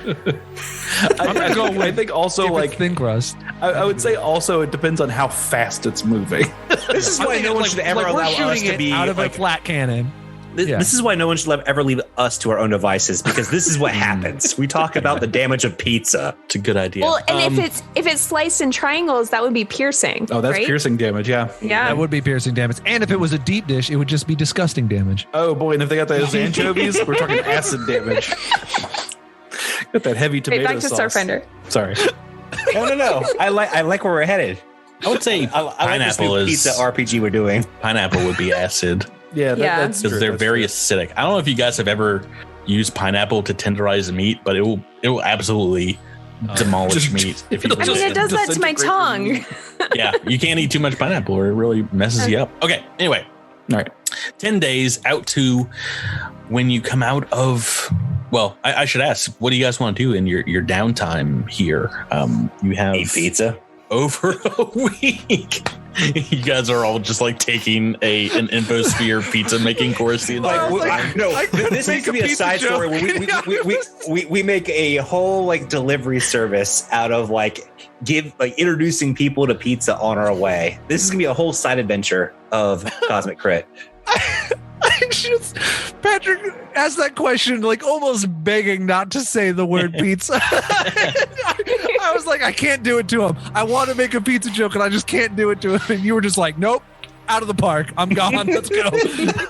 I'm gonna go. I think also like thin crust. I would say also it depends on how fast it's moving. This is why no one should ever allow us to be out of a flat cannon. This is why no one should ever leave us to our own devices, because this is what happens. We talk about the damage of pizza. It's a good idea. Well, and if it's sliced in triangles, that would be piercing. Oh, that's right? piercing damage, yeah. Yeah. That would be piercing damage. And if it was a deep dish, it would just be disgusting damage. Oh boy, and if they got those anchovies, we're talking acid damage. Got that heavy tomato back to sauce. Starfinder. Sorry. No. I like where we're headed. I would say I like this pineapple new is pizza RPG we're doing. Pineapple would be acid. Yeah, Yeah. that's true. Because they're very acidic. I don't know if you guys have ever used pineapple to tenderize a meat, but it will absolutely demolish meat. If you I mean, it does that to my tongue. Yeah, you can't eat too much pineapple or it really messes you up. Okay, anyway. All right. 10 days out to when you come out of Well, I should ask, what do you guys want to do in your downtime here? You have Eat pizza. over a week. You guys are all just like taking an Infosphere pizza making course. The entire This needs to be a side story where we make a whole like delivery service out of introducing people to pizza on our way. This is gonna be a whole side adventure of Cosmic Crit. Patrick asked that question like almost begging not to say the word pizza. I was like, I can't do it to him. I want to make a pizza joke and I just can't do it to him. And you were just like, nope, out of the park. I'm gone. Let's go.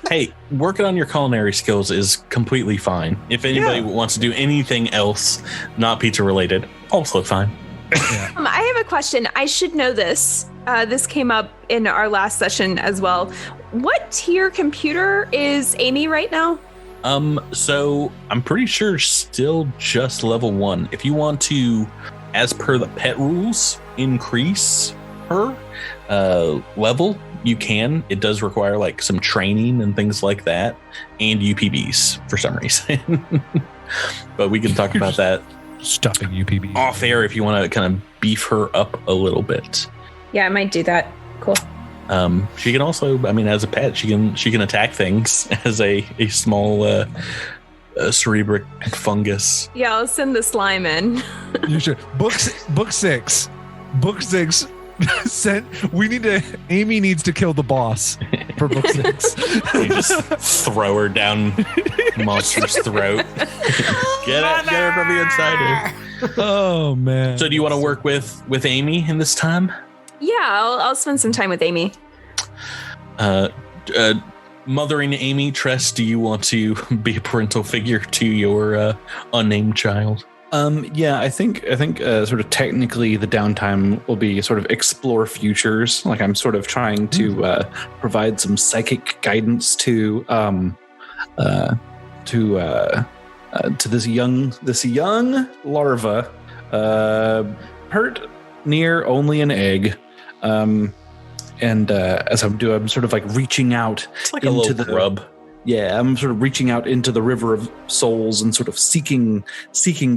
Hey, working on your culinary skills is completely fine. If anybody wants to do anything else not pizza related, also fine. Yeah. I have a question. I should know this. This came up in our last session as well. What tier computer is Amy right now? So I'm pretty sure still just level 1. If you want to, as per the pet rules, increase her level, you can. It does require like some training and things like that, and UPBs for some reason. But we can talk about that Stuffing UPB off air if you want to kind of beef her up a little bit. Yeah, I might do that. Cool. She can also, I mean, as a pet, she can attack things as a small cerebric fungus. Yeah, I'll send the slime in. You should. Book 6. Amy needs to kill the boss for book 6. You just throw her down monster's throat. Get her from the inside here. Oh man. So do you want to work with Amy in this time? Yeah, I'll spend some time with Amy. Mothering Amy, Tress, do you want to be a parental figure to your unnamed child? Yeah, I think sort of technically the downtime will be sort of explore futures. Like I'm sort of trying to provide some psychic guidance to this young larva, pert near only an egg. And as I'm sort of like reaching out It's like a little grub. Yeah, I'm sort of reaching out into the river of souls and sort of seeking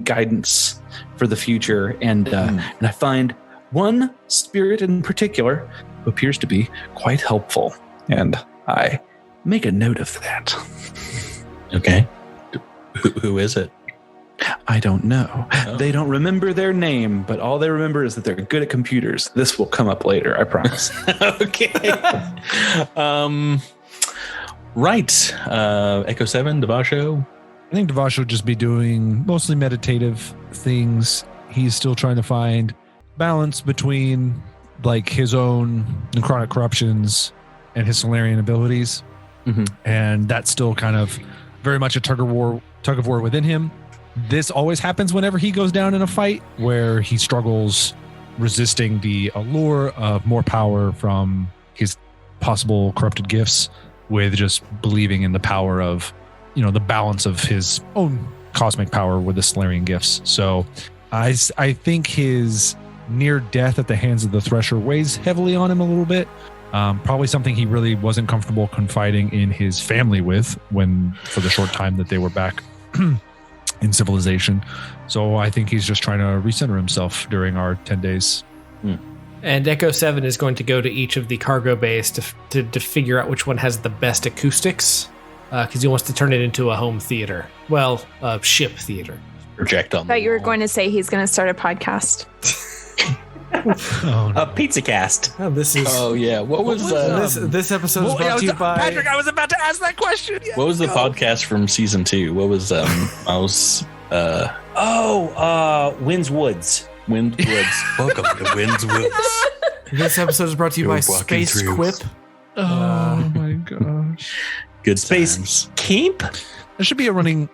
guidance for the future. And I find one spirit in particular who appears to be quite helpful. And I make a note of that. Okay. Who is it? I don't know. Oh. They don't remember their name, but all they remember is that they're good at computers. This will come up later, I promise. Okay. Right. Echo 7, Devasho. I think Devasho will just be doing mostly meditative things. He's still trying to find balance between like his own necrotic corruptions and his Solarian abilities. Mm-hmm. And that's still kind of very much a tug of war within him. This always happens whenever he goes down in a fight, where he struggles resisting the allure of more power from his possible corrupted gifts with just believing in the power of, the balance of his own cosmic power with the Solarian gifts. So I think his near death at the hands of the Thresher weighs heavily on him a little bit. Probably something he really wasn't comfortable confiding in his family with for the short time that they were back in civilization. So I think he's just trying to recenter himself during our 10 days. And Echo 7 is going to go to each of the cargo bays to figure out which one has the best acoustics, because he wants to turn it into a home theater. Well, a ship theater. Project on. I thought you were going to say he's going to start a podcast. Oh, no. A pizza cast. Oh, this is. Oh yeah. What was this episode is brought to you by Patrick? I was about to ask that question. Yeah. what was the podcast from season 2? What was Mouse? Wind's Woods. Wind Woods. Welcome to Wind's Woods. This episode is brought to you by You're walking Space through. Quip. Oh my gosh. Good Space times. Keep. It should be a running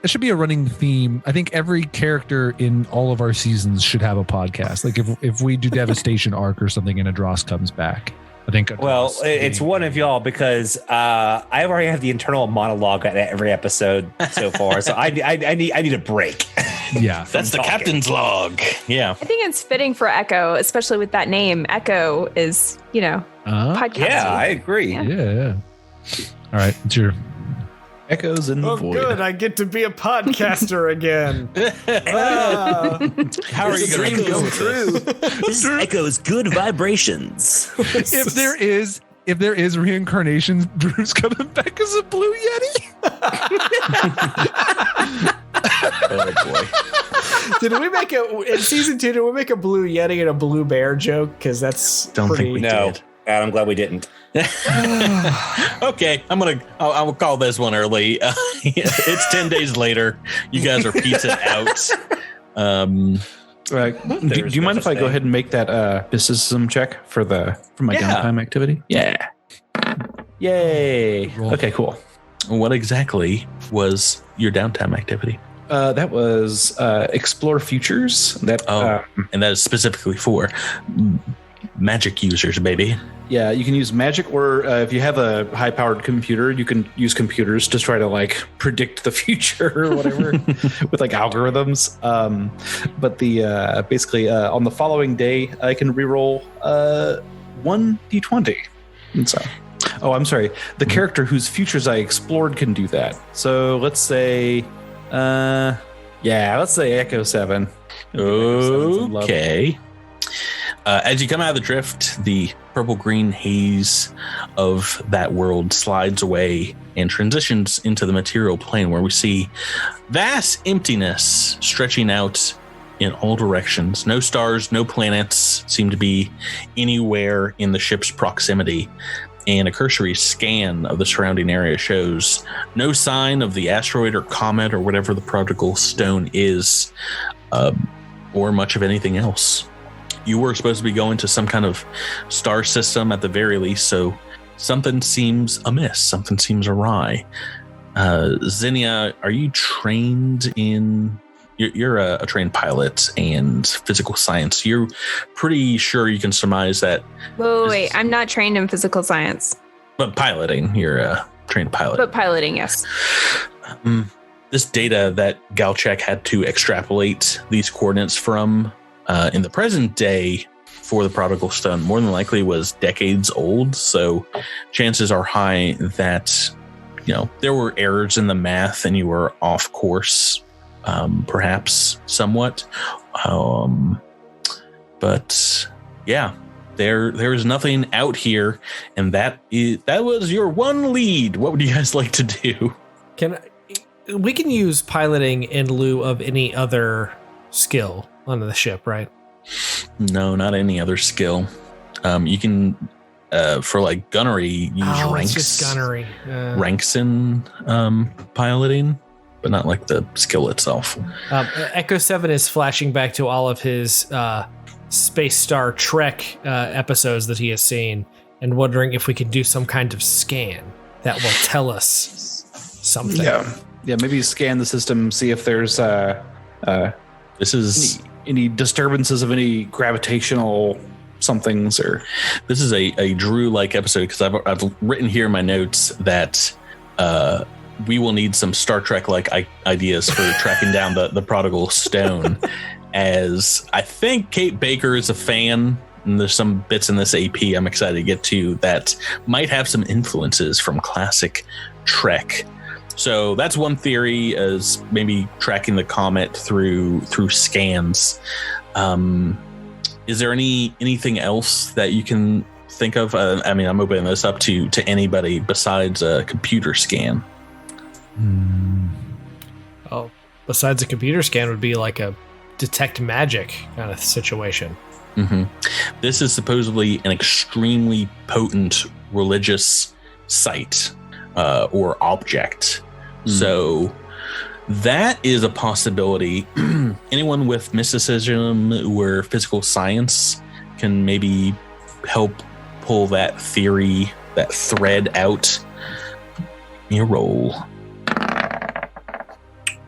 theme. I think every character in all of our seasons should have a podcast. Like if we do Devastation arc or something and Adros comes back, I think. Well, it's one of y'all because I already have the internal monologue at every episode so far, so I need a break. Yeah, That's the talking. captain's log. Yeah. I think it's fitting for Echo, especially with that name. Echo is, podcast. Yeah, I agree. Yeah. Yeah. All right, it's your Echoes in the void. Good, I get to be a podcaster again. How are you going to go through? This echoes good vibrations. If there is reincarnation, Drew's coming back as a blue yeti. Oh boy! Did we make in season 2? Did we make a blue yeti and a blue bear joke? Because that's Don't think we No, did. I'm glad we didn't. Okay, I'll call this one early. It's 10 days later. You guys are pizza out. Do you mind if I go ahead and make that mysticism check for my Yeah. downtime activity? Yeah. Yay. Roll. Okay, cool. What exactly was your downtime activity? That was explore futures. That And that is specifically for magic users, baby. yeah, you can use magic, or if you have a high-powered computer, you can use computers to try to like predict the future or whatever with like algorithms. But the basically on the following day, I can reroll 1d20. And so, oh, I'm sorry. The character whose futures I explored can do that. So let's say, let's say Echo 7. Okay. As you come out of the drift, the purple-green haze of that world slides away and transitions into the material plane, where we see vast emptiness stretching out in all directions. No stars, no planets seem to be anywhere in the ship's proximity, and a cursory scan of the surrounding area shows no sign of the asteroid or comet or whatever the prodigal stone is, or much of anything else. You were supposed to be going to some kind of star system at the very least, so something seems amiss, something seems awry. Zinnia, are you trained in... You're a trained pilot and physical science. You're pretty sure you can surmise that... Wait, I'm not trained in physical science. But piloting, you're a trained pilot. But piloting, yes. This data that Galchek had to extrapolate these coordinates from in the present day for the prodigal stone more than likely was decades old. So chances are high that, there were errors in the math and you were off course, perhaps somewhat. But yeah, there's nothing out here. And that was your one lead. What would you guys like to do? We can use piloting in lieu of any other skill on the ship, right? No, not any other skill. You can, for like gunnery, use ranks. It's just gunnery. Ranks in piloting, but not like the skill itself. Echo 7 is flashing back to all of his Space Star Trek episodes that he has seen and wondering if we can do some kind of scan that will tell us something. Yeah, maybe scan the system, see if there's This is any disturbances of any gravitational somethings, or this is a Drew-like episode, because I've written here in my notes that we will need some Star Trek-like ideas for tracking down the prodigal stone, as I think Kate Baker is a fan, and there's some bits in this AP I'm excited to get to that might have some influences from classic Trek. So that's one theory, is maybe tracking the comet through scans. Is there anything else that you can think of? I mean, I'm opening this up to anybody besides a computer scan. Oh, besides a computer scan would be like a detect magic kind of situation. Mm-hmm. This is supposedly an extremely potent religious site or object. So that is a possibility. Anyone with mysticism or physical science can maybe help pull that theory, that thread out. Give me a roll.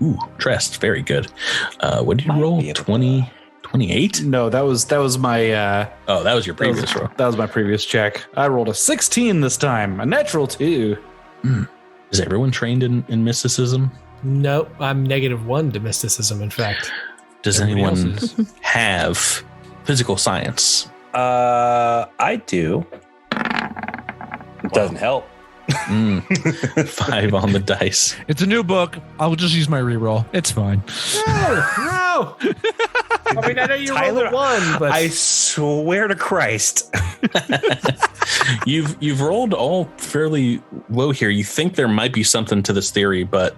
Ooh, Trest, very good. What did you roll? 20, 28? no, that was my That was your previous roll. that was my previous check. I rolled a 16 this time, a natural 2. Is everyone trained in mysticism? No, I'm -1 to mysticism, in fact. Does Everybody anyone else is. have physical science? I do. It doesn't help. 5 on the dice. It's a new book. I'll just use my reroll. It's fine. No. I mean, I know you rolled a 1, but I swear to Christ. You've rolled all fairly low here. You think there might be something to this theory, but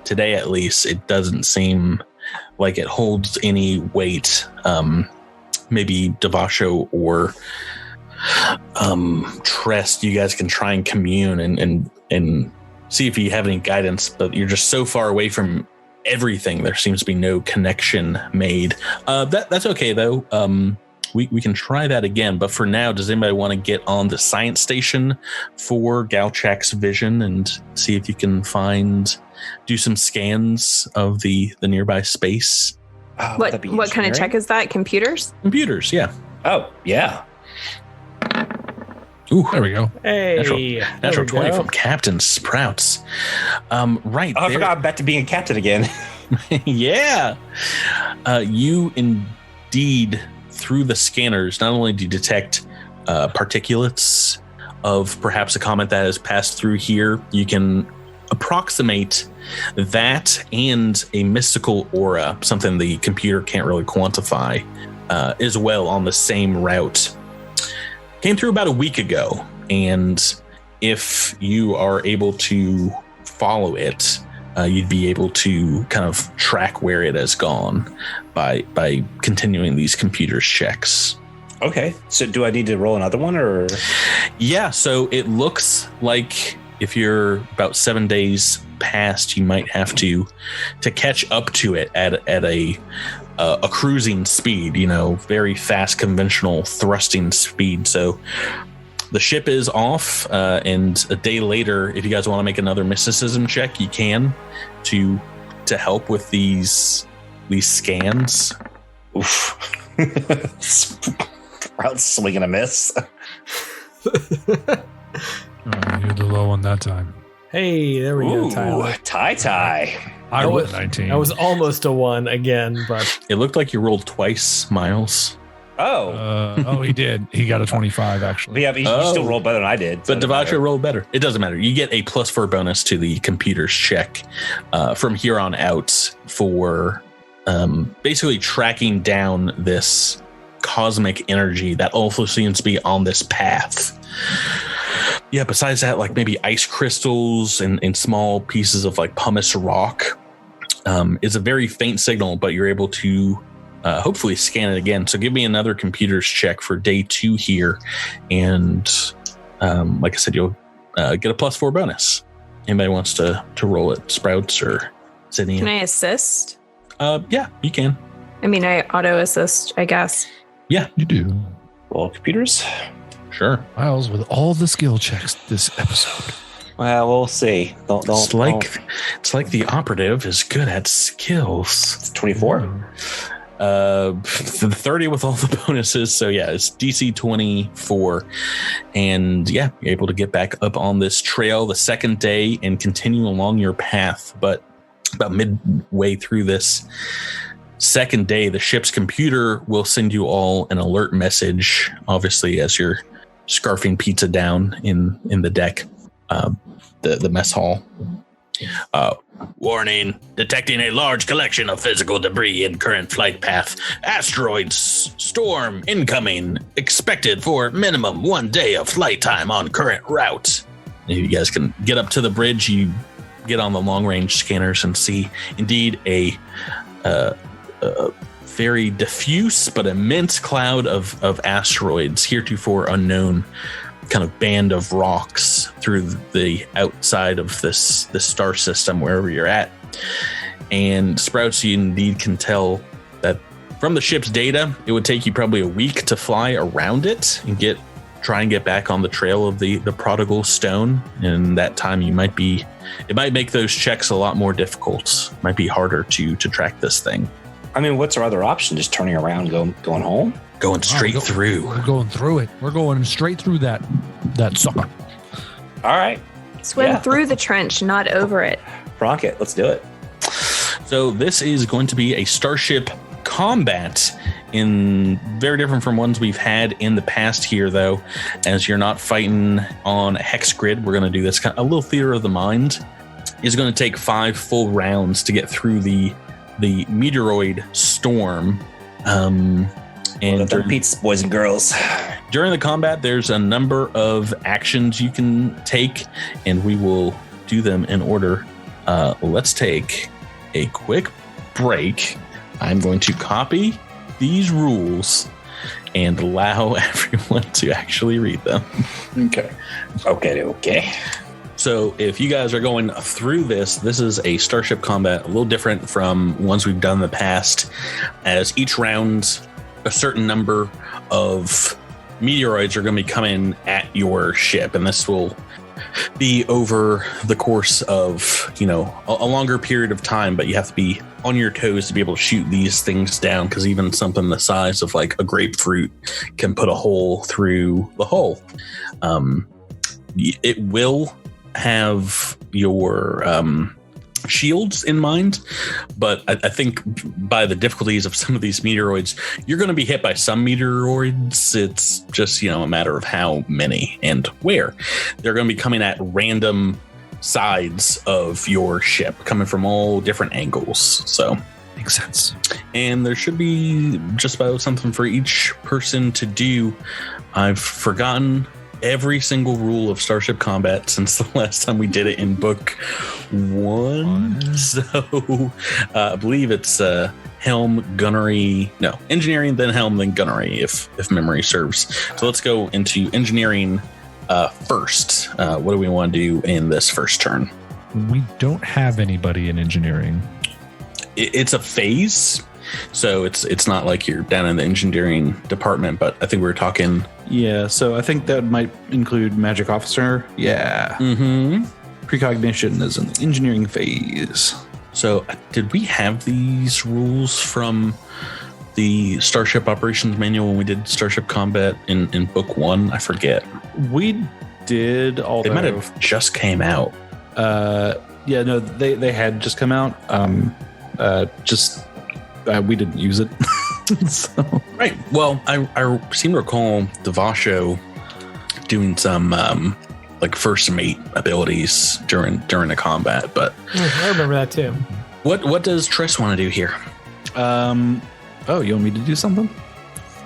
today at least it doesn't seem like it holds any weight. Maybe Devasho or Trest, you guys can try and commune and see if you have any guidance, but you're just so far away from everything. There seems to be no connection made. That's okay though. We can try that again, but for now, does anybody want to get on the science station for Galchak's vision and see if you can do some scans of the nearby space? What kind of check is that? Computers, yeah. Oh, yeah. Ooh, there we go. hey, Natural 20 from Captain Sprouts. Right. Oh, I forgot I'm back to being a captain again. Yeah. You indeed, through the scanners, not only do you detect particulates of perhaps a comet that has passed through here, you can approximate that and a mystical aura, something the computer can't really quantify, as well on the same route. Came through about a week ago, and if you are able to follow it, you'd be able to kind of track where it has gone by continuing these computers checks. Okay. So do I need to roll another one or? Yeah. So it looks like if you're about 7 days past, you might have to catch up to it at a cruising speed, very fast conventional thrusting speed. So the ship is off, and a day later, if you guys want to make another mysticism check, you can to help with these scans. Oof. Sprouts swinging a miss. You're the low one that time. Hey, there we go, Tyler. Tie. I rolled 19. I was almost a 1 again, but It looked like you rolled twice, Miles. Oh. He did. He got a 25, But actually. yeah, but you still rolled better than I did. But Devasho rolled better. It doesn't matter. You get a +4 bonus to the computer's check from here on out for basically tracking down this cosmic energy that also seems to be on this path. Yeah, besides that, like maybe ice crystals and small pieces of like pumice rock is a very faint signal, but you're able to hopefully scan it again. So give me another computer's check for day 2 here. And like I said, you'll get a +4 bonus. Anybody wants to roll it? Sprouts or Sydney? can I assist? Yeah, you can. I mean, I auto assist, I guess. Yeah, You do. Roll computers. sure. Miles with all the skill checks this episode. Well, we'll see. It's like the operative is good at skills. It's 24. 30 with all the bonuses. So yeah, it's DC 24. And yeah, you're able to get back up on this trail the second day and continue along your path. But about midway through this second day, the ship's computer will send you all an alert message, obviously, as you're scarfing pizza down in the deck, the mess hall. Warning, detecting a large collection of physical debris in current flight path. Asteroids storm incoming. Expected for minimum 1 day of flight time on current route. If you guys can get up to the bridge, you get on the long range scanners and see indeed a very diffuse but immense cloud of asteroids, heretofore unknown, kind of band of rocks through the outside of this star system, wherever you're at. And Sprouts, you indeed can tell that from the ship's data, it would take you probably a week to fly around it and try and get back on the trail of the prodigal stone. And that time it might make those checks a lot more difficult. It might be harder to track this thing. I mean, what's our other option? Just turning around, going home? Going straight through. We're going through it. We're going straight through that sucker. All right. Swim through the trench, not over it. Rocket, let's do it. So this is going to be a Starship combat in very different from ones we've had in the past here, though, as you're not fighting on a hex grid. We're going to do this kind of a little theater of the mind. Is going to take 5 full rounds to get through the meteoroid storm. And Pete's boys and girls. During the combat, there's a number of actions you can take, and we will do them in order. Let's take a quick break. I'm going to copy these rules and allow everyone to actually read them. Okay. So if you guys are going through this is a starship combat, a little different from ones we've done in the past, as each round a certain number of meteoroids are going to be coming at your ship, and this will be over the course of, a longer period of time, but you have to be on your toes to be able to shoot these things down, because even something the size of like a grapefruit can put a hole through the hull. It will have your shields in mind, but I think by the difficulties of some of these meteoroids, you're going to be hit by some meteoroids. It's just, a matter of how many and where. They're going to be coming at random sides of your ship, coming from all different angles. So Makes sense. And there should be just about something for each person to do. I've forgotten every single rule of Starship Combat since the last time we did it in book 1. So I believe it's helm, gunnery, no, engineering, then helm, then gunnery, if memory serves. So let's go into engineering first. What do we want to do in this first turn? We don't have anybody in engineering. It's a phase. So it's not like you're down in the engineering department, but I think we were talking. Yeah, so I think that might include magic officer. Yeah. Mm-hmm. Precognition is in the engineering phase. So did we have these rules from the Starship Operations Manual when we did Starship Combat in book 1? I forget. We did, although they might have just came out. Yeah, no, they had just come out. We didn't use it. So. Right. Well, I seem to recall Devasho doing some like first mate abilities during the combat, but I remember that too. What does Triss want to do here? Oh, you want me to do something?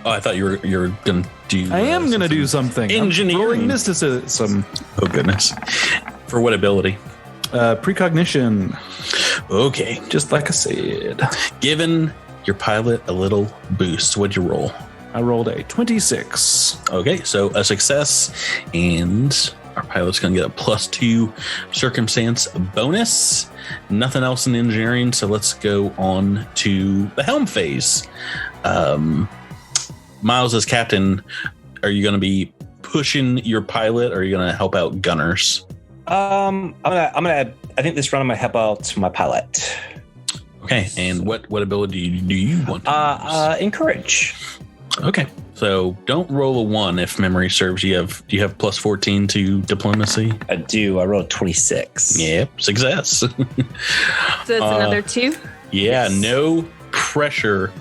Oh, I thought you were gonna do. I am gonna do something. Engineering mysticism. Oh goodness. For what ability? Precognition. Okay. Just like I said. Given your pilot a little boost, what'd you roll? I rolled a 26. Okay, so a success, and our pilot's going to get a +2 circumstance bonus. Nothing else in engineering, so let's go on to the helm phase. Miles, as captain, are you going to be pushing your pilot, or are you going to help out gunners? I think this run I'm gonna help out my pilot. Okay, and what ability do you want to use? Encourage. Okay, so don't roll a 1 if memory serves. Do you have +14 to diplomacy? I do. I rolled 26. Yep, success. So it's another 2? Yeah, yes. No pressure,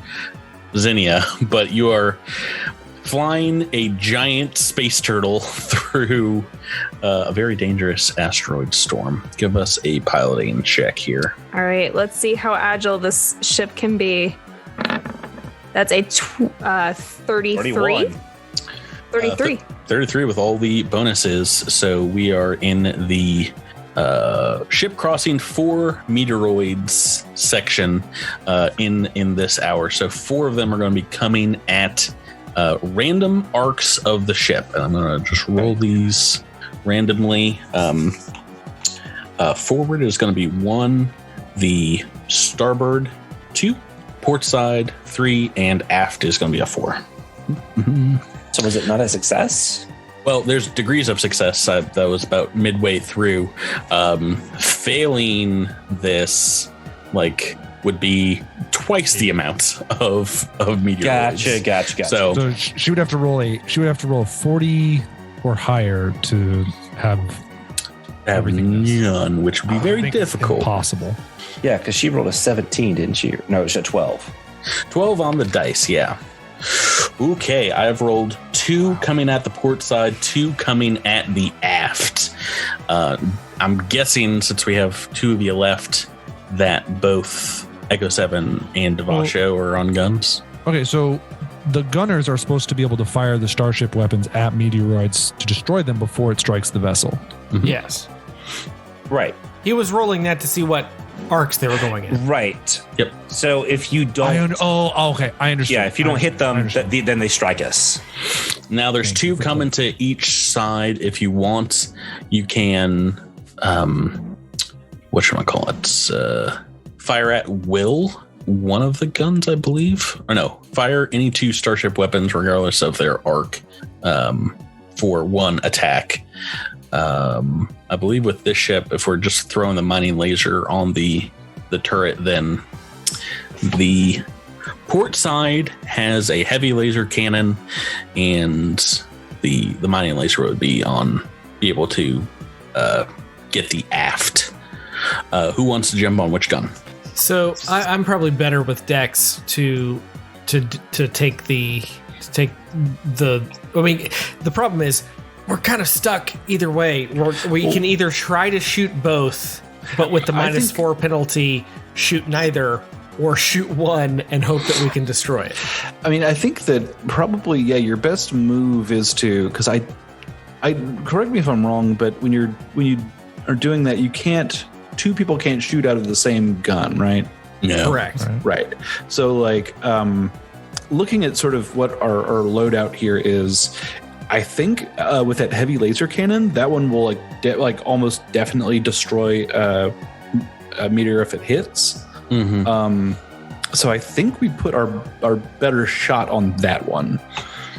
Zinnia, but you are flying a giant space turtle through a very dangerous asteroid storm. Give us a piloting check here. All right, let's see how agile this ship can be. That's a 33. 33. 33 with all the bonuses. So we are in the ship crossing 4 meteoroids section in this hour. So 4 of them are going to be coming at random arcs of the ship, and I'm going to just roll these randomly. Forward is going to be 1, the starboard 2, port side 3, and aft is going to be a 4. So was it not a success? Well, there's degrees of success. That was about midway through. Failing this, would be twice the amount of meteoroids. Gotcha. So she would have to roll a 40 or higher to have none, which would be very difficult. Impossible. Yeah, because she rolled a 17, didn't she? No, it was a 12. 12 on the dice, yeah. Okay, I've rolled 2 coming at the port side, 2 coming at the aft. I'm guessing, since we have 2 of you left, that both Echo 7 and Devasho are on guns. Okay, so the gunners are supposed to be able to fire the starship weapons at meteoroids to destroy them before it strikes the vessel. Mm-hmm. Yes. Right. He was rolling that to see what arcs they were going in. Right. Yep. So if you don't... okay. I understand. Yeah, if you don't hit them, then they strike us. Now there's 2 coming to each side. If you want, you can, whatchamacallit, fire at will one of the guns, I believe. Or no, fire any 2 starship weapons, regardless of their arc, for 1 attack. I believe with this ship, if we're just throwing the mining laser on the turret, then the port side has a heavy laser cannon, and the mining laser would be able to get the aft. Who wants to jump on which gun? So I'm probably better with Dex to take the. I mean, the problem is we're kind of stuck either way. We can either try to shoot both, but with the -4 penalty, shoot neither, or shoot one and hope that we can destroy it. I mean, I think that probably, your best move is to, because I correct me if I'm wrong, but when you are doing that, 2 people can't shoot out of the same gun, right? No. Correct. Right. So looking at sort of what our loadout here is, I think with that heavy laser cannon, that one will almost definitely destroy a meteor if it hits. Mm-hmm. So I think we put our better shot on that one,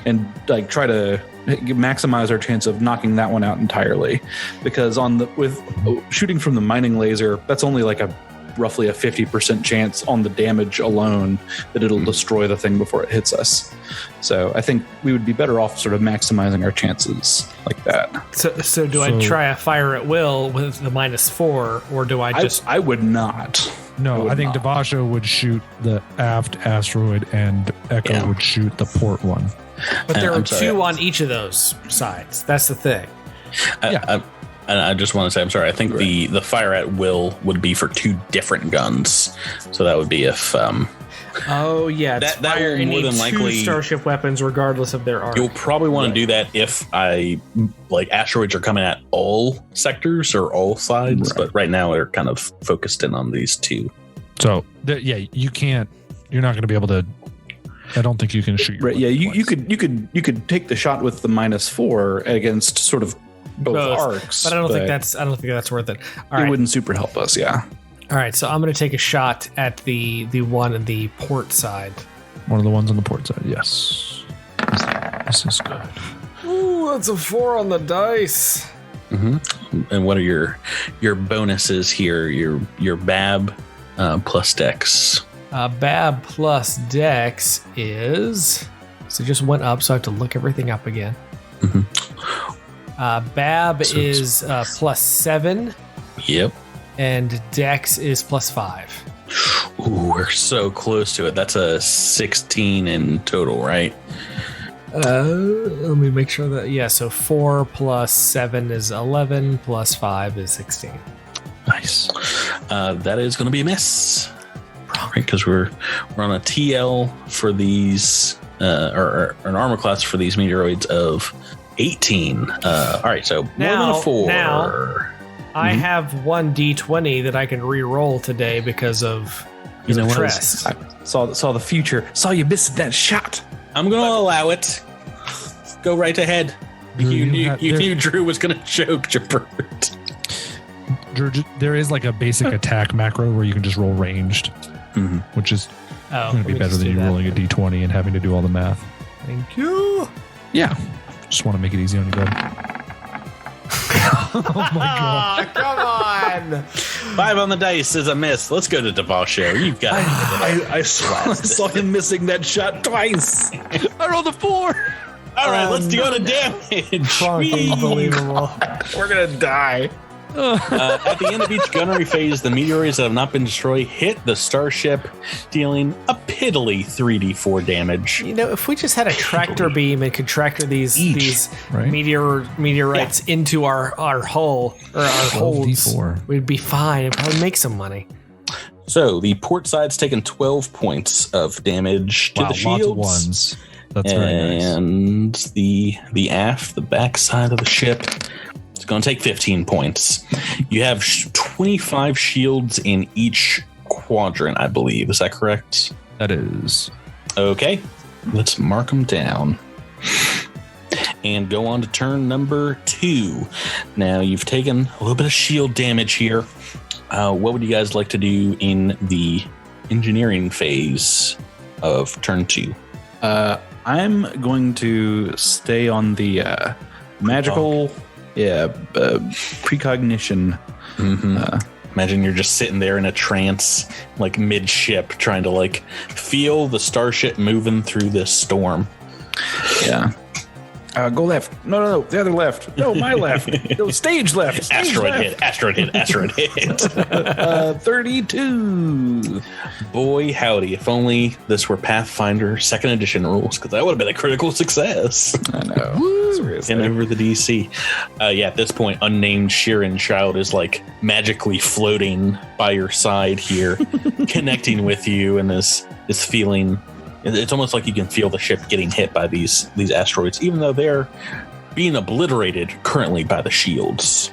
and try to maximize our chance of knocking that one out entirely, because with shooting from the mining laser, that's only roughly a 50% chance on the damage alone that it'll destroy the thing before it hits us. So I think we would be better off sort of maximizing our chances like that. So do I try a fire at will with the -4, or do I just... I would not. No, I think Devasho would shoot the aft asteroid and Echo would shoot the port one. But there are 2 on each of those sides. That's the thing. I just want to say, I'm sorry. I think the fire at will would be for 2 different guns. So that would be if... oh, yeah. That fire will more than likely 2 starship weapons, regardless of their arc. You'll probably want to do that if asteroids are coming at all sectors or all sides. Right. But right now, we're kind of focused in on these 2. So, you can't... You're not going to be able to... I don't think you can shoot your right. Yeah, you could take the shot with the -4 against sort of both arcs, but I don't think that's worth it. It wouldn't super help us. Yeah. All right, so I'm going to take a shot at the one in the port side. One of the ones on the port side. Yes. This is good. Ooh, that's a 4 on the dice. Mm-hmm. And what are your bonuses here? Your BAB plus Dex. BAB plus Dex is... So it just went up, so I have to look everything up again. Mm-hmm. BAB is +7. Yep. And Dex is +5. Ooh, we're so close to it. That's a 16 in total, right? Let me make sure that... Yeah, so 4 + 7 is 11, + 5 is 16. Nice. That is going to be a miss. Right, because we're on a TL for these, or an armor class for these meteoroids of 18. All right, so more than a 4. Now, I have 1 D20 that I can re-roll today because of Tress. I saw the future. Saw you missed that shot. I'm going to allow it. Go right ahead. You knew Drew was going to choke your bird. Drew, there is a basic attack macro where you can just roll ranged. Mm-hmm. Which is going to be better than you rolling a d20 and having to do all the math. Thank you. Yeah. Just want to make it easy on you, bud. Oh my god. Come on. 5 on the dice is a miss. Let's go to Devasho. You've got it. I saw him missing that shot twice. I rolled a 4. All right, let's go to damage. Unbelievable. We're going to die. At the end of each gunnery phase, the meteoroids that have not been destroyed hit the starship, dealing a piddly 3d4 damage. You know, if we just had a tractor beam and could tractor these right? meteorites into our hull or our holds, D4. we'd be fine and probably make some money. So the port side's taken 12 points of damage to the shields. Lots of ones. That's very nice. And the aft, the back side of the ship, it's going to take 15 points. You have 25 shields in each quadrant, I believe. Is that correct? That is. Okay, let's mark them down. And go on to turn number 2. Now, you've taken a little bit of shield damage here. What would you guys like to do in the engineering phase of turn 2? I'm going to stay on the magical precognition. Imagine you're just sitting there in a trance, like mid-ship, trying to like feel the starship moving through this storm. Yeah. Go left. No, the other left. No, my left. No, stage left. Stage Asteroid hit. 32. Boy, howdy. If only this were Pathfinder 2nd edition rules, because that would have been a critical success. I know. And over the DC. At this point, unnamed Sheeran Child is like magically floating by your side here, connecting with you, and is feeling. It's almost like you can feel the ship getting hit by these asteroids, even though they're being obliterated currently by the shields.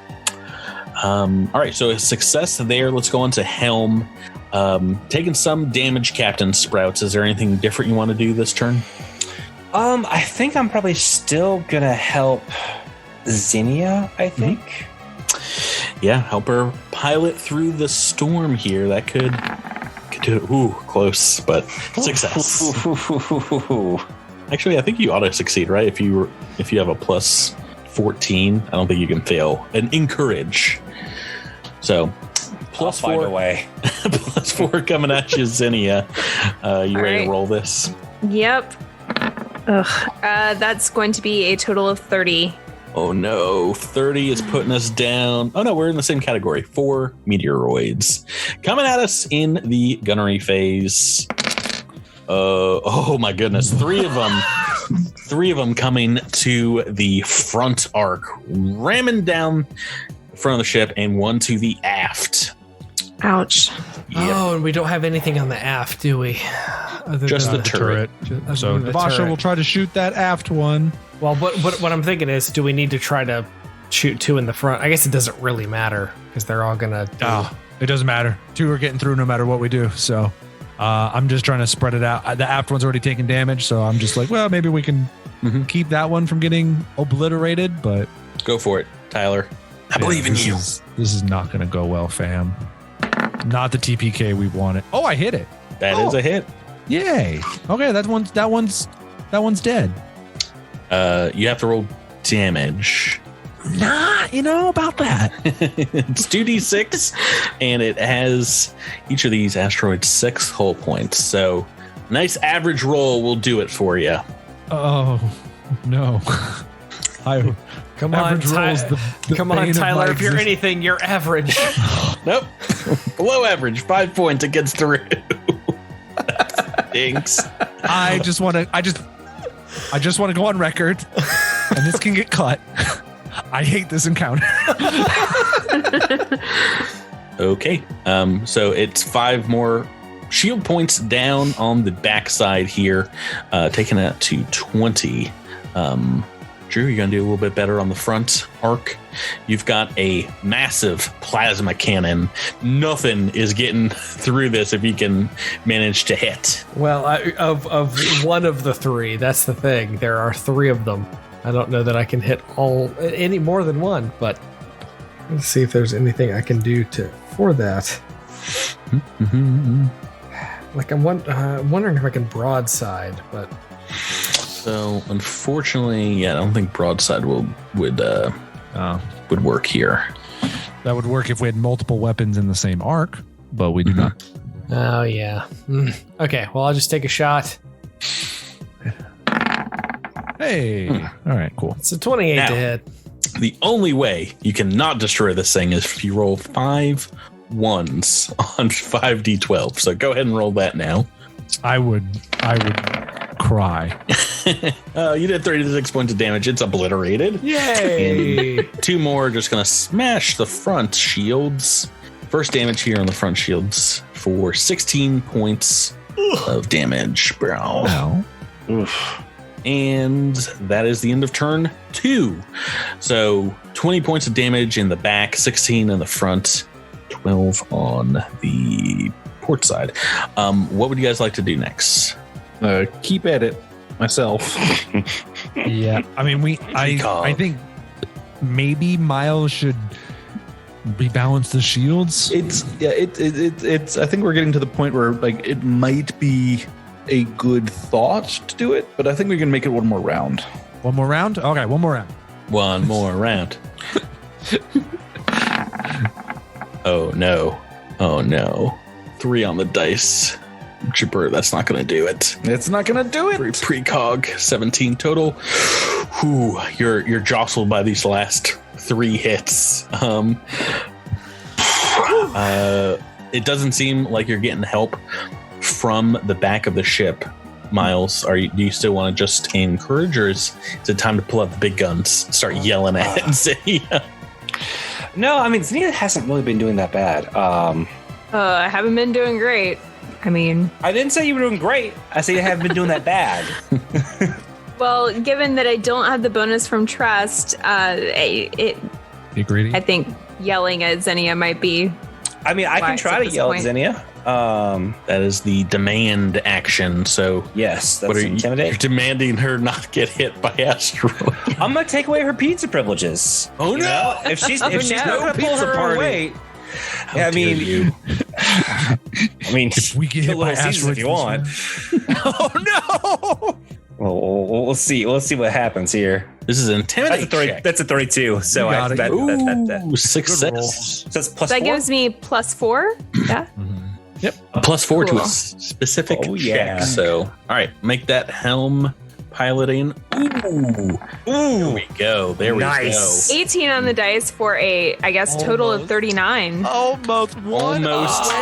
All right, so a success there. Let's go on to Helm. Taking some damage, Captain Sprouts. Is there anything different you want to do this turn? I think I'm probably still gonna help Xenia, I think. Yeah, help her pilot through the storm here. That could do it. Ooh, close, but success. Actually, I think you ought to succeed, right? If you have a plus 14, I don't think you can fail. And encourage. So plus I'll find 4 a way. plus 4 coming at you, Xenia. You ready to roll this? Yep. Ugh. That's going to be a total of 30. Oh no, 30 is putting us down. Oh no, we're in the same category. 4 meteoroids coming at us in the gunnery phase. Oh my goodness, 3 of them. 3 of them coming to the front arc, ramming down the front of the ship, and 1 to the aft. Ouch. Yep. Oh, and we don't have anything on the aft, do we? Just the than turret. So Devasha will try to shoot that aft one. Well, what I'm thinking is, do we need to try to shoot 2 in the front? I guess it doesn't really matter because they're all gonna. It doesn't matter. 2 are getting through no matter what we do. So I'm just trying to spread it out. The aft one's already taken damage, so I'm just like, well, maybe we can keep that one from getting obliterated. But go for it, Tyler. I believe in you. This is not going to go well, fam. Not the TPK we wanted. Oh, I hit it. That is a hit. Yay. Okay, that one's dead. You have to roll damage. Nah, about that. It's 2d6, and it has each of these asteroids 6 hull points. So, nice average roll will do it for you. Oh no! Come on, Tyler. If you're anything, you're average. Nope, below average. 5 points. It gets through. Stinks. I just want to go on record, and this can get cut. I hate this encounter. Okay. So it's 5 more shield points down on the backside here, taking it to 20. Drew, you're going to do a little bit better on the front arc. You've got a massive plasma cannon. Nothing is getting through this if you can manage to hit. Well, of one of the 3, that's the thing. There are 3 of them. I don't know that I can hit any more than one, but let's see if there's anything I can do for that. Like I'm wondering if I can broadside, but so unfortunately, I don't think broadside would work here. That would work if we had multiple weapons in the same arc, but we do not. Oh yeah. Okay, well I'll just take a shot. Hey. All right, cool. It's a 28 to hit. The only way you cannot destroy this thing is if you roll 5 1s on 5d12. So go ahead and roll that now. I would cry. You did 36 points of damage. It's obliterated. Yay! And 2 more are just going to smash the front shields. First damage here on the front shields for 16 points of damage, bro. No. Oof. And that is the end of turn 2. So 20 points of damage in the back, 16 in the front, 12 on the port side. What would you guys like to do next? Keep at it myself. Yeah. I mean, I think maybe Miles should rebalance the shields. It's I think we're getting to the point where like it might be a good thought to do it, but I think we can make it one more round. One more round? Okay, one more round. One more round. Oh no. 3 on the dice. Jabber, that's not going to do it. It's not going to do it. Precog, 17 total. Whew, you're jostled by these last 3 hits. It doesn't seem like you're getting help from the back of the ship. Miles, do you still want to just encourage, or is it time to pull out the big guns, start yelling at Zinnia? No, I mean, Zinnia hasn't really been doing that bad. I haven't been doing great. I mean, I didn't say you were doing great. I said you haven't been doing that bad. well, given that I don't have the bonus from trust, You greedy? I think yelling at Zinnia might be. I mean, I can wise try at to this yell point. at Zinnia. That is the demand action. So Yes, what that's are you? You're intimidate. demanding her not get hit by asteroid. I'm gonna take away her pizza privileges. Oh You no! know? If she's no. not gonna pull Pizza her party. weight, How I dare mean, you. If we get hit kill by Little Caesars if you want. Oh no! We'll see. We'll see what happens here. This is intimidate. That's a 32. So You got it. Ooh, success. So that's plus That 4. gives me +4. Yeah. A +4 to Cool. a specific Oh, check. yeah. So, all right, make that helm piloting. Ooh, there we go. There we Nice. go. 18 on the dice for a, I guess, total of 39. Almost one. Almost. So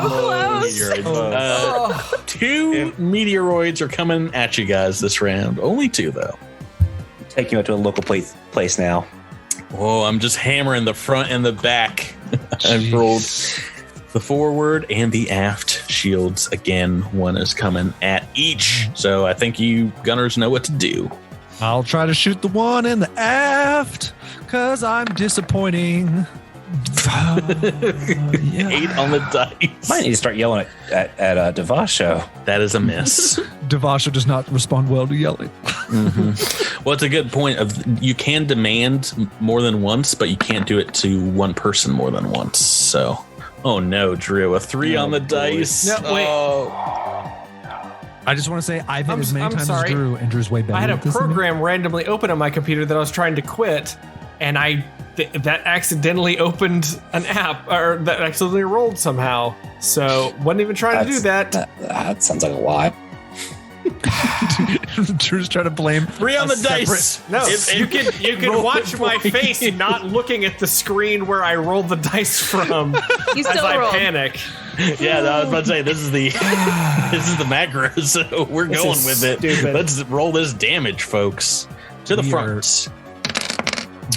close. Meteoroids. 2 meteoroids are coming at you guys this round. Only 2 though. Take you out to a local place now. Oh, I'm just hammering the front and the back. I've rolled the forward and the aft shields again. One is coming at each. So I think you gunners know what to do. I'll try to shoot the one in the aft, cause I'm disappointing. 8 on the dice. Might need to start yelling at Devasho. That is a miss. Devasha does not respond well to yelling. Well, it's a good point of you can demand more than once, but you can't do it to one person more than once. So, oh no, Drew, a 3 on the dice. No, wait. Oh. I just want to say I've hit I'm- as many I'm times sorry. as Drew, and Drew's way better. I had a at this than me. program randomly open on my computer that I was trying to quit, and that accidentally opened an app, or that accidentally rolled somehow. So wasn't even trying to do that. That sounds like a lie. Drew's trying to blame 3 on the dice. No, you can roll watch it my for face you. not looking at the screen where I rolled the dice from You as still I rolled. panic. Yeah, I was about to say this is the macro, so we're This going is with it. stupid. Let's roll this damage, folks. To the We are- front.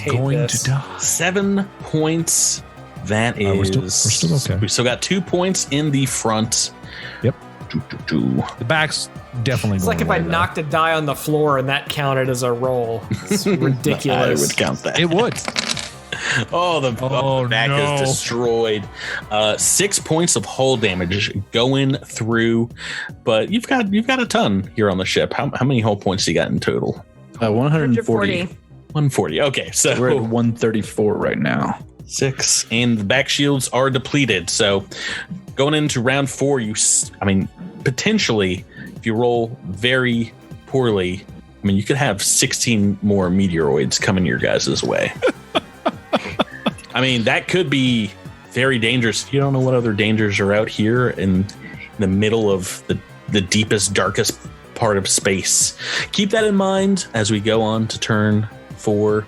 going this. to die. 7 points. That is. We're still okay. We still got 2 points in the front. Yep. Doo. The back's definitely. It's like if I knocked a die on the floor and that counted as a roll. It's ridiculous. I would count that. It would. Oh, the back no. is destroyed. 6 points of hull damage going through, but you've got a ton here on the ship. How many hull points do you got in total? 140. 140. Okay, so We're at 134 right now. 6, and the back shields are depleted. So going into round 4, potentially, if you roll very poorly, you could have 16 more meteoroids coming your guys' way. That could be very dangerous. You don't know what other dangers are out here in the middle of the deepest, darkest part of space. Keep that in mind as we go on to turn 4.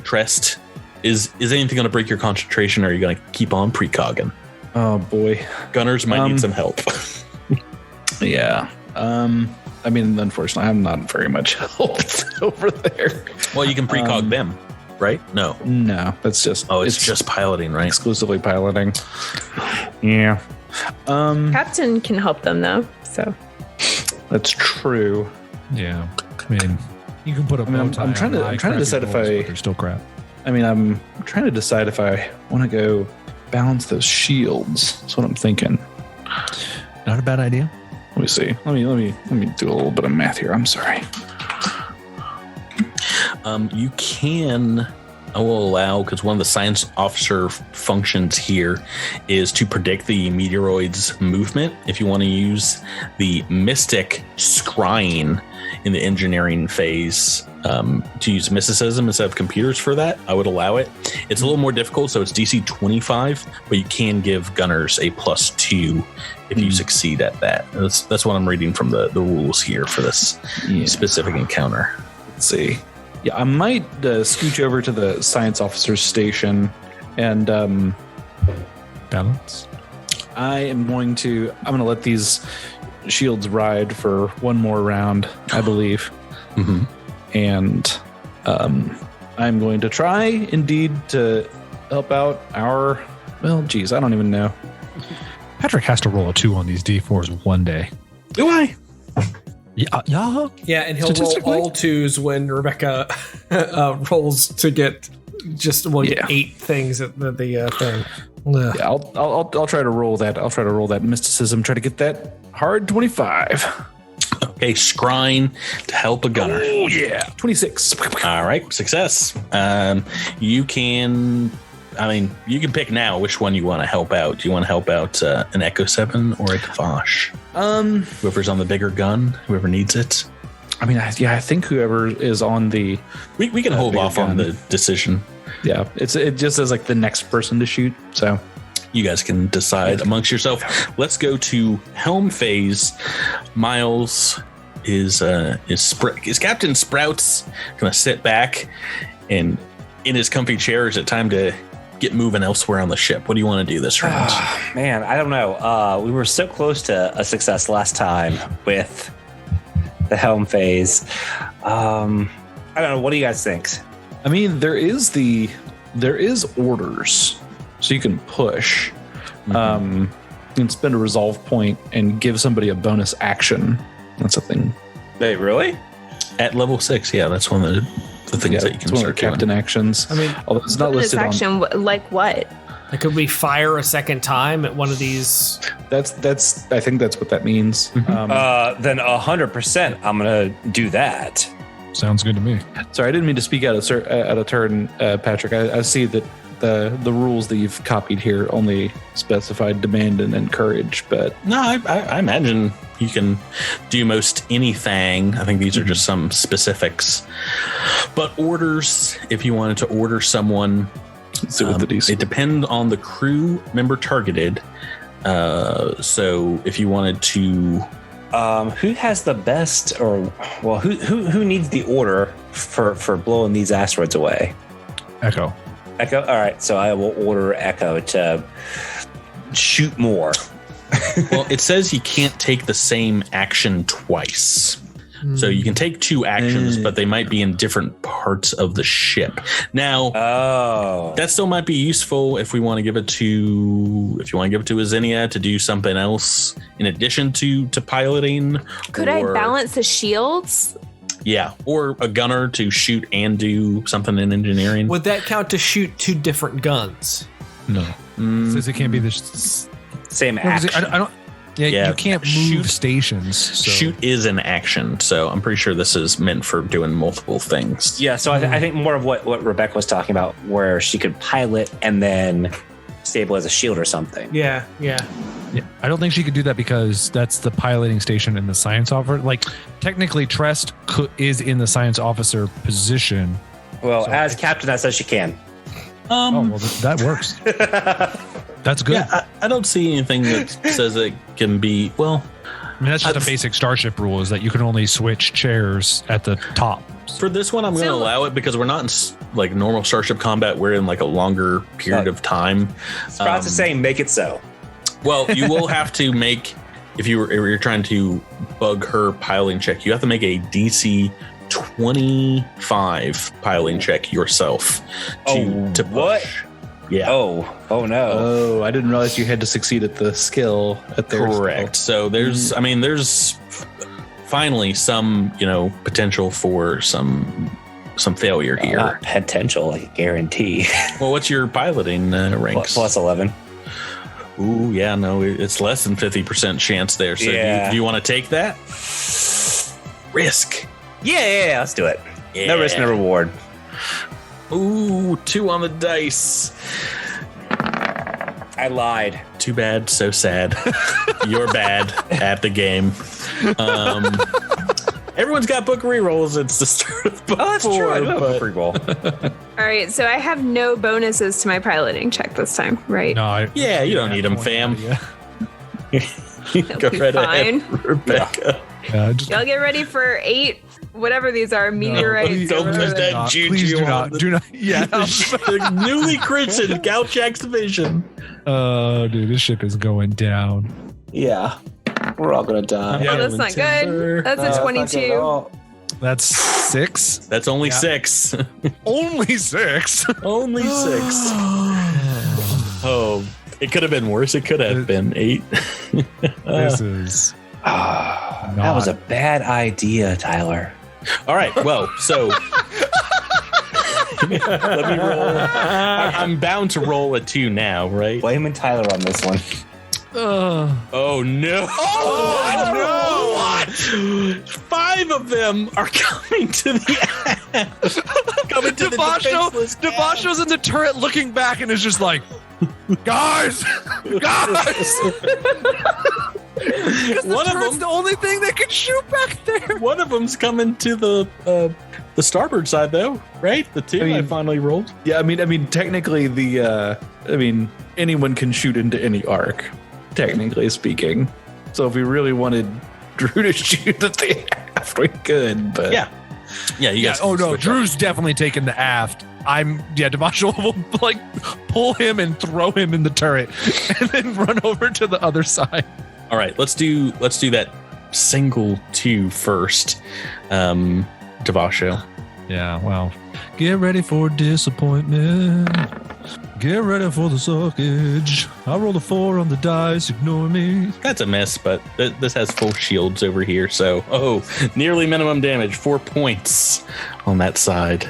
Trest, is anything going to break your concentration, or are you going to keep on precogging? Oh boy, Gunners might need some help. Yeah. I mean, unfortunately, I'm not very much help over there. Well, you can precog them, right? No, that's just. Oh, it's just piloting, right? Exclusively piloting. Yeah. Captain can help them though, so That's true. Yeah. I mean, you can put a bow tie I'm trying on to decide if they're still crap. I mean, I'm trying to decide if I want to go balance those shields. That's what I'm thinking. Not a bad idea. Let me see. Let me do a little bit of math here. I'm sorry. You can. I will allow, because one of the science officer functions here is to predict the meteoroid's movement. If you want to use the mystic scrying in the engineering phase, to use mysticism instead of computers for that, I would allow it. It's a little more difficult, so it's DC 25, but you can give gunners a +2 if you succeed at that. That's what I'm reading from the rules here for this specific encounter. Let's see. Yeah, I might scooch over to the science officer's station and balance. I'm going to let these shields ride for one more round, I believe. Mm-hmm. And I'm going to try indeed to help out our, well, geez, I don't even know. Patrick has to roll a 2 on these D4s one day. Do I? Yeah, and he'll roll all 2s when Rebecca rolls to get just 8 things at the thing. Yeah, I'll try to roll that. I'll try to roll that mysticism. Try to get that hard 25. Okay, scrying to help a gunner. Oh yeah, 26. All right, success. You can. I mean, you can pick now which one you want to help out. Do you want to help out an Echo 7 or a Kavash? Whoever's on the bigger gun, whoever needs it. I mean, I think whoever is on the... We can hold off on the decision. Yeah, it just says like the next person to shoot, so... You guys can decide amongst yourself. Let's go to helm phase. Miles is Captain Sprouts going to sit back and in his comfy chair? Is it time to get moving elsewhere on the ship? What do you want to do this round? Man, I don't know. We were so close to a success last time with the helm phase. I don't know. What do you guys think? I mean, there is orders, so you can push. You can spend a resolve point and give somebody a bonus action. That's a thing. Wait, really? At level 6, yeah, that's one of the things that you can start captain doing. actions. I mean, although it's not listed action, like what? Like, could we fire a second time at one of these? That's. I think that's what that means. Then 100%, I'm gonna do that. Sounds good to me. Sorry, I didn't mean to speak out of turn, Patrick. I see that the rules that you've copied here only specified demand and encourage, but No, I imagine you can do most anything. I think these are just some specifics. But orders, if you wanted to order someone, it depends on the crew member targeted. So if you wanted to... who has the best, who needs the order for blowing these asteroids away? Echo. All right, so I will order Echo to shoot more. Well, it says you can't take the same action twice. So you can take 2 actions, but they might be in different parts of the ship. Now, that still might be useful if we want to give it to, Azinia to do something else in addition to piloting. Could I balance the shields? Yeah, or a gunner to shoot and do something in engineering. Would that count to shoot 2 different guns? No. It says it can't be the same action. I don't. Yeah, you can't move stations. So. Shoot is an action, so I'm pretty sure this is meant for doing multiple things. Yeah, so I think more of what Rebecca was talking about, where she could pilot and then stabilize a shield or something. Yeah. I don't think she could do that because that's the piloting station in the science officer. Like, technically, Trest is in the science officer position. Well, as captain, that says she can. That works. That's good. Yeah, I don't see anything that says it can be, well... I mean, that's just a basic starship rule, is that you can only switch chairs at the top. For this one, I'm going to allow it because we're not in like normal Starship combat. We're in like a longer period of time. Sprouts is saying, make it so. Well, you will have to make, if you're trying to bug her piling check, you have to make a DC 25 piling check yourself to push. What? Yeah. Oh no. Oh, I didn't realize you had to succeed at the skill. At their Correct. skill. So there's finally some, potential for some failure here. Not potential, like guarantee. Well, what's your piloting ranks? Plus 11. Ooh, yeah, no, it's less than 50% chance there. So do you want to take that risk? Yeah, let's do it. Yeah. No risk, no reward. Ooh, 2 on the dice. I lied. Too bad, so sad. You're bad at the game. Everyone's got book rerolls. It's the start of book 4. That's true. I do have a free roll. All right, so I have no bonuses to my piloting check this time, right? No, you don't need them, fam. That'll Go be right fine. ahead, Rebecca. Yeah, just, Y'all get ready for 8, whatever these are, meteorites. Don't or put whatever that please juju do on not. the- Do not. Yeah. Newly christened Gauchax Division. Oh, dude, this ship is going down. Yeah. We're all going to die. Oh, that's not good. That's a 22. That's 6. That's only 6. Only 6. Only 6. Oh, it could have been worse. It could have been 8. This is. That was a bad idea, Tyler. All right. Well, so let me roll. I'm bound to roll a 2 now, right? Blaming Tyler on this one. Oh no! Oh no! What? 5 of them are coming to the coming to the defenseless ass. Devasho's in the turret looking back and is just like, guys! One of them's the only thing that can shoot back there. One of them's coming to the starboard side, though, right? The 2 I finally rolled. Yeah, I mean, technically anyone can shoot into any arc, technically speaking. So if we really wanted Drew to shoot at the aft, we could. But yeah, you guys. Oh no, Drew's definitely taking the aft. Devasho will like pull him and throw him in the turret, and then run over to the other side. All right, let's do that single 2 first. Devasho. Yeah, well, get ready for disappointment. Get ready for the suckage. I rolled a 4 on the dice. Ignore me. That's a miss, but this has full shields over here, so nearly minimum damage. 4 points on that side.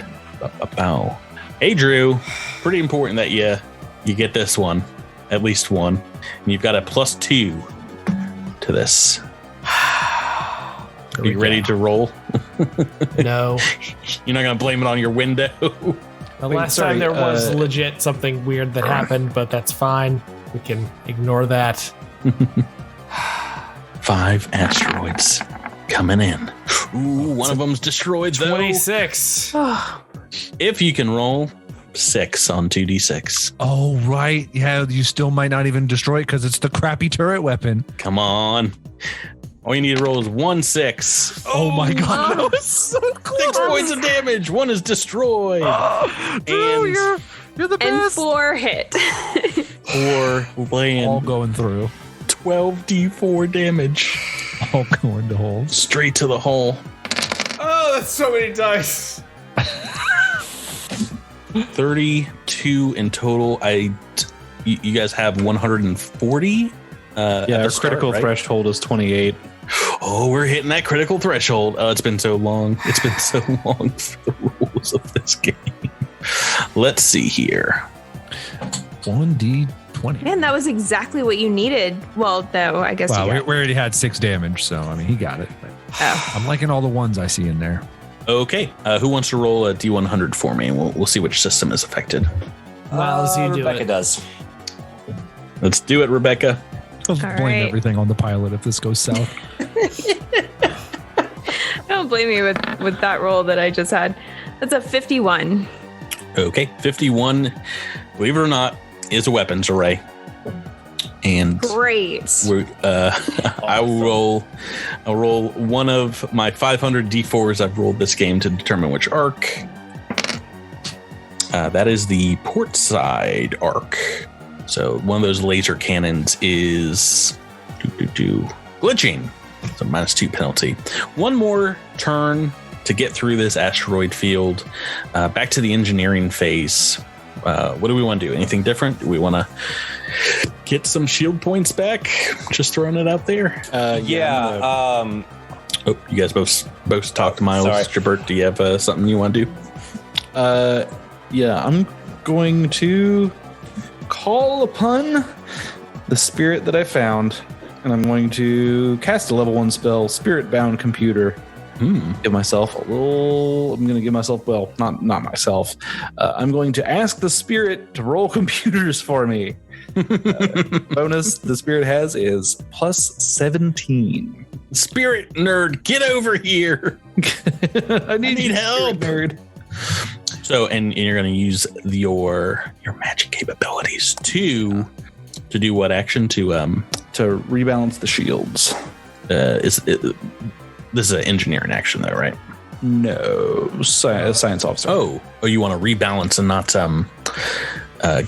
Bow. Hey, Drew. Pretty important that you get this one, at least one, and you've got a +2 to this. Are you ready to roll? No. You're not gonna blame it on your window. The last time there was legit something weird that happened, but that's fine. We can ignore that. 5 asteroids coming in. Ooh, one of them's destroyed, though. 26. If you can roll 6 on 2d6. Oh, right. Yeah, you still might not even destroy it because it's the crappy turret weapon. Come on. All you need to roll is 1 6. Oh my god, that was so close. 6 points of damage. 1 is destroyed. Drew, you're the And best. 4 hit. 4 land. All going through. 12d4 damage. All going to holes. Straight to the hull. Oh, that's so many dice. 32 in total. You guys have 140. our critical threshold is 28. Oh, we're hitting that critical threshold. Oh, it's been so long. It's been so long for the rules of this game. Let's see here. 1d20. Man, that was exactly what you needed. Well, though, I guess Wow, you we got already had 6 damage, so I mean, he got it. Oh. I'm liking all the ones I see in there. Okay, who wants to roll a D100 for me? We'll see which system is affected. Miles, you do Rebecca it. does. Let's do it, Rebecca. I'll All blame right. everything on the pilot if this goes south. Don't blame me with that roll that I just had. That's a 51. Okay, 51, believe it or not, is a weapons array. And Great. I'll roll one of my 500 d4s I've rolled this game to determine which arc. That is the port side arc. So one of those laser cannons is glitching. So -2 penalty. One more turn to get through this asteroid field. Back to the engineering phase. What do we want to do? Anything different? Do we want to get some shield points back? Just throwing it out there. Yeah. Oh, you guys both talk to Miles. Sorry. Jabert, do you have something you want to do? Yeah, I'm going to call upon the spirit that I found, and I'm going to cast a level 1 spell, Spirit Bound Computer. Give myself a little. I'm going to give myself, well, not myself. I'm going to ask the spirit to roll computers for me. Bonus the spirit has is +17. Spirit nerd, get over here. I need help, nerd. So, and you're going to use your magic capabilities to do what action? To rebalance the shields. This is an engineering action, though, right? No, science officer. Oh, you want to rebalance and not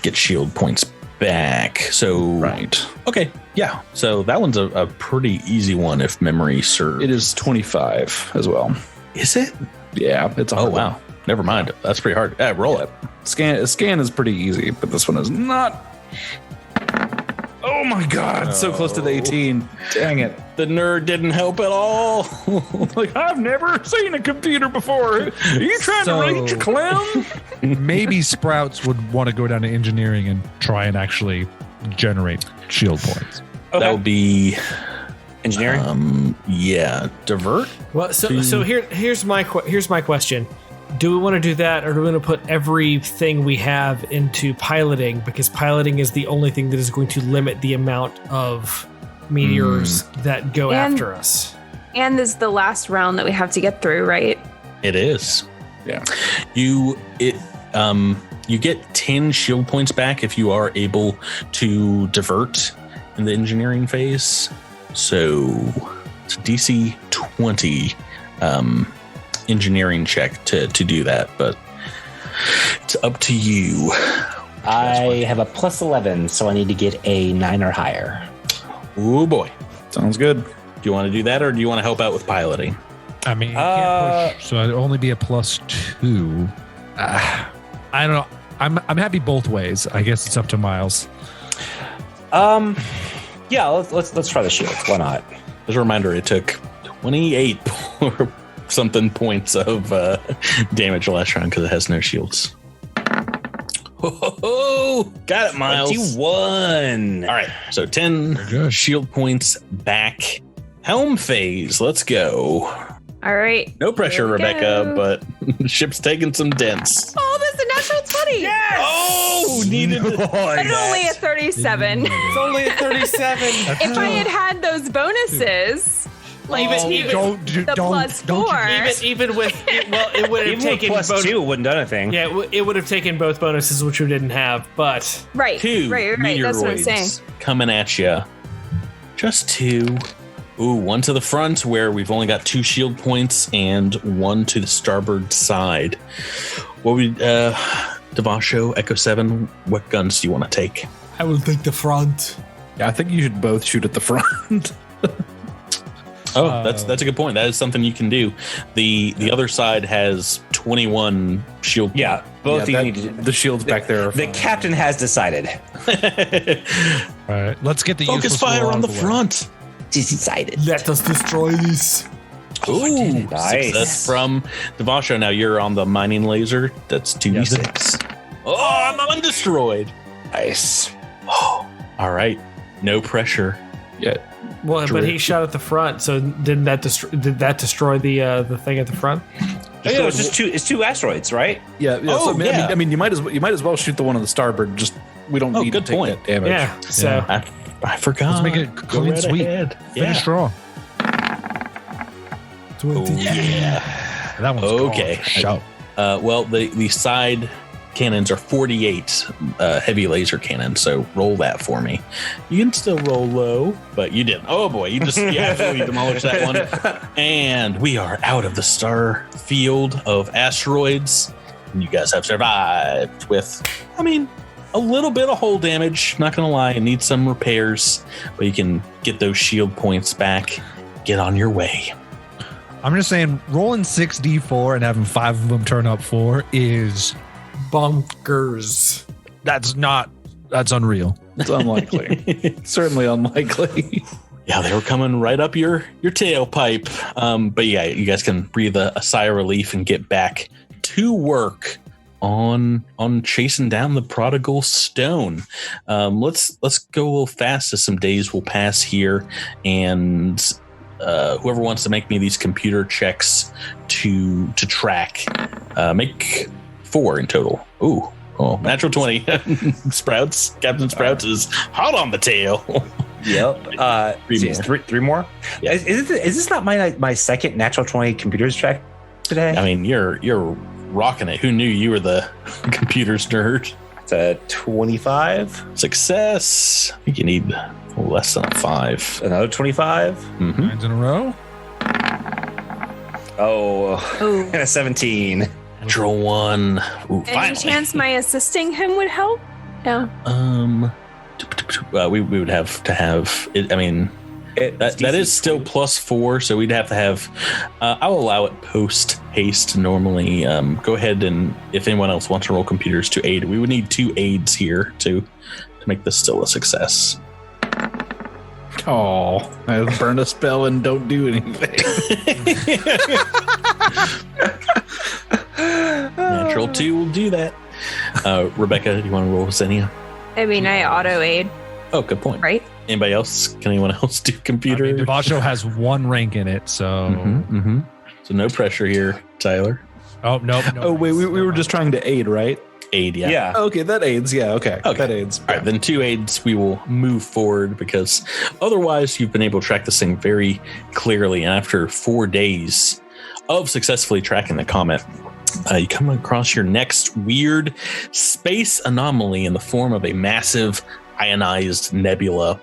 get shield points back. So Right. Okay, yeah. So that one's a pretty easy one if memory serves. It is 25 as well. Is it? Yeah, it's a hard Oh wow. Never mind. That's pretty hard. Roll it. Scan is pretty easy, but this one is not. Oh my god, so close to the 18. Dang it. The nerd didn't help at all. Like, I've never seen a computer before. Are you trying to reach a clown? Maybe Sprouts would want to go down to engineering and try and actually generate shield points. That would be engineering. Yeah, divert. Well, so here's my question. Do we want to do that, or do we want to put everything we have into piloting? Because piloting is the only thing that is going to limit the amount of meteors that go after us. And this is the last round that we have to get through, right? It is. Yeah. You get 10 shield points back if you are able to divert in the engineering phase. So it's a DC 20 engineering check to do that, but it's up to you. I have a +11, so I need to get a 9 or higher. Oh boy. Sounds good. Do you want to do that, or do you want to help out with piloting? I mean, you can't push, so I'd only be a +2. I don't know. I'm happy both ways. I guess it's up to Miles. Yeah, let's try the shields. Why not? As a reminder, it took 28 or something points of damage last round because it has no shields. Oh, got it, Miles. 21. All right, so 10 shield points back. Helm phase, let's go. All right. No pressure, Here we Rebecca, go. but the ship's taking some dents. Oh, that's a natural 20. Yes! Oh, needed it. But only a 37. It's only a 37. If I had had those bonuses, like the +4. Even with it would have Even taken with +2 wouldn't do anything. Yeah, it would have taken both bonuses, which we didn't have. But Right. 2 Right. That's what I'm saying. meteoroids coming at you. Just 2. Ooh, one to the front where we've only got 2 shield points, and one to the starboard side. What would Devasho, Echo 7? What guns do you want to take? I will take the front. Yeah, I think you should both shoot at the front. Oh, that's a good point. That is something you can do. The other side has 21 shield. Yeah, both of you that- need to. the shields back there. Are The fine. captain has decided. All right, let's get the Focus useless fire war on the out of way. front. Decided. Let us destroy this. Ooh, Nice. success from Devasho. Now you're on the mining laser. That's 2d6. Oh, I'm undestroyed. Nice. Oh, all right. No pressure. Yeah. Well, but he shot at the front, so did that destroy the thing at the front? Yeah, it's just two asteroids, right? Yeah. Oh, so, yeah. I mean, you might as well shoot the one on the starboard. Just we don't need good to take point. that damage. Yeah. So I forgot. Let's make it Go clean right sweep. ahead. Finish strong. Oh, yeah. That one's Okay. called Shout. Well, the side cannons are 48 heavy laser cannons, so roll that for me. You can still roll low, but you didn't. Oh boy, you absolutely demolished that one. And we are out of the star field of asteroids. And you guys have survived with, a little bit of hull damage. Not gonna lie, it needs some repairs, but you can get those shield points back. Get on your way. I'm just saying, rolling 6d4 and having 5 of them turn up 4 is bonkers. That's unreal. It's unlikely. Certainly unlikely. Yeah, they were coming right up your tailpipe. But yeah, you guys can breathe a sigh of relief and get back to work on chasing down the prodigal stone. Let's go a little fast as some days will pass here, and whoever wants to make me these computer checks to track, make 4 in total. Ooh, natural 20. Captain Sprouts is hot on the tail. Yep. Three more. Yeah. Is this not my second natural 20 computers check today? I mean, you're rocking it. Who knew you were the computers nerd? It's a 25. Success. I think you need less than a 5. Another 25. Mm-hmm. 9s in a row. Oh. And a 17. Natural 1. Ooh, Any finally. chance my assisting him would help? No. We would have to have it. I mean, that is still +4, so we'd have to have. I'll allow it post haste normally. Go ahead, and if anyone else wants to roll computers to aid, we would need 2 aids here to make this still a success. Oh, I burn a spell and don't do anything. Natural 2 will do that. Rebecca, do you want to roll Xenia? I mean, I auto aid, Oh, good point. right? Anybody else? Can anyone else do computer? Devacho has 1 rank in it, so. So no pressure here, Tyler. Oh, no. Oh, wait, we were just trying to aid, right? Aid, yeah. Yeah. Okay, that aids. Yeah, okay. That aids. All right, then 2 aids, we will move forward because otherwise you've been able to track this thing very clearly. And after 4 days of successfully tracking the comet, you come across your next weird space anomaly in the form of a massive ionized nebula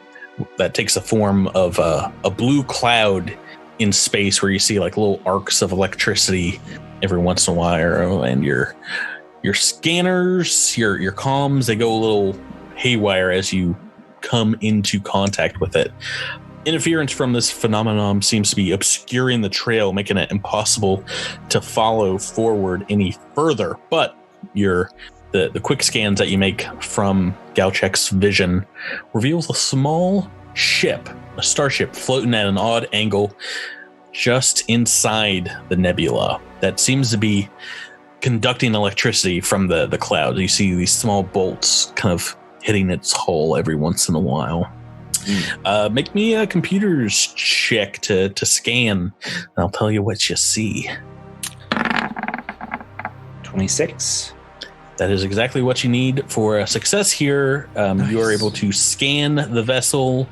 that takes the form of a blue cloud in space where you see like little arcs of electricity every once in a while, and your scanners, your comms, they go a little haywire as you come into contact with it. Interference from this phenomenon seems to be obscuring the trail, making it impossible to follow forward any further. But the quick scans that you make from Galchek's vision reveals a small ship, a starship floating at an odd angle just inside the nebula that seems to be conducting electricity from the cloud. You see these small bolts kind of hitting its hull every once in a while. Make me a computer's check to scan, and I'll tell you what you see. 26. That is exactly what you need for a success here. Nice. You are able to scan the vessel.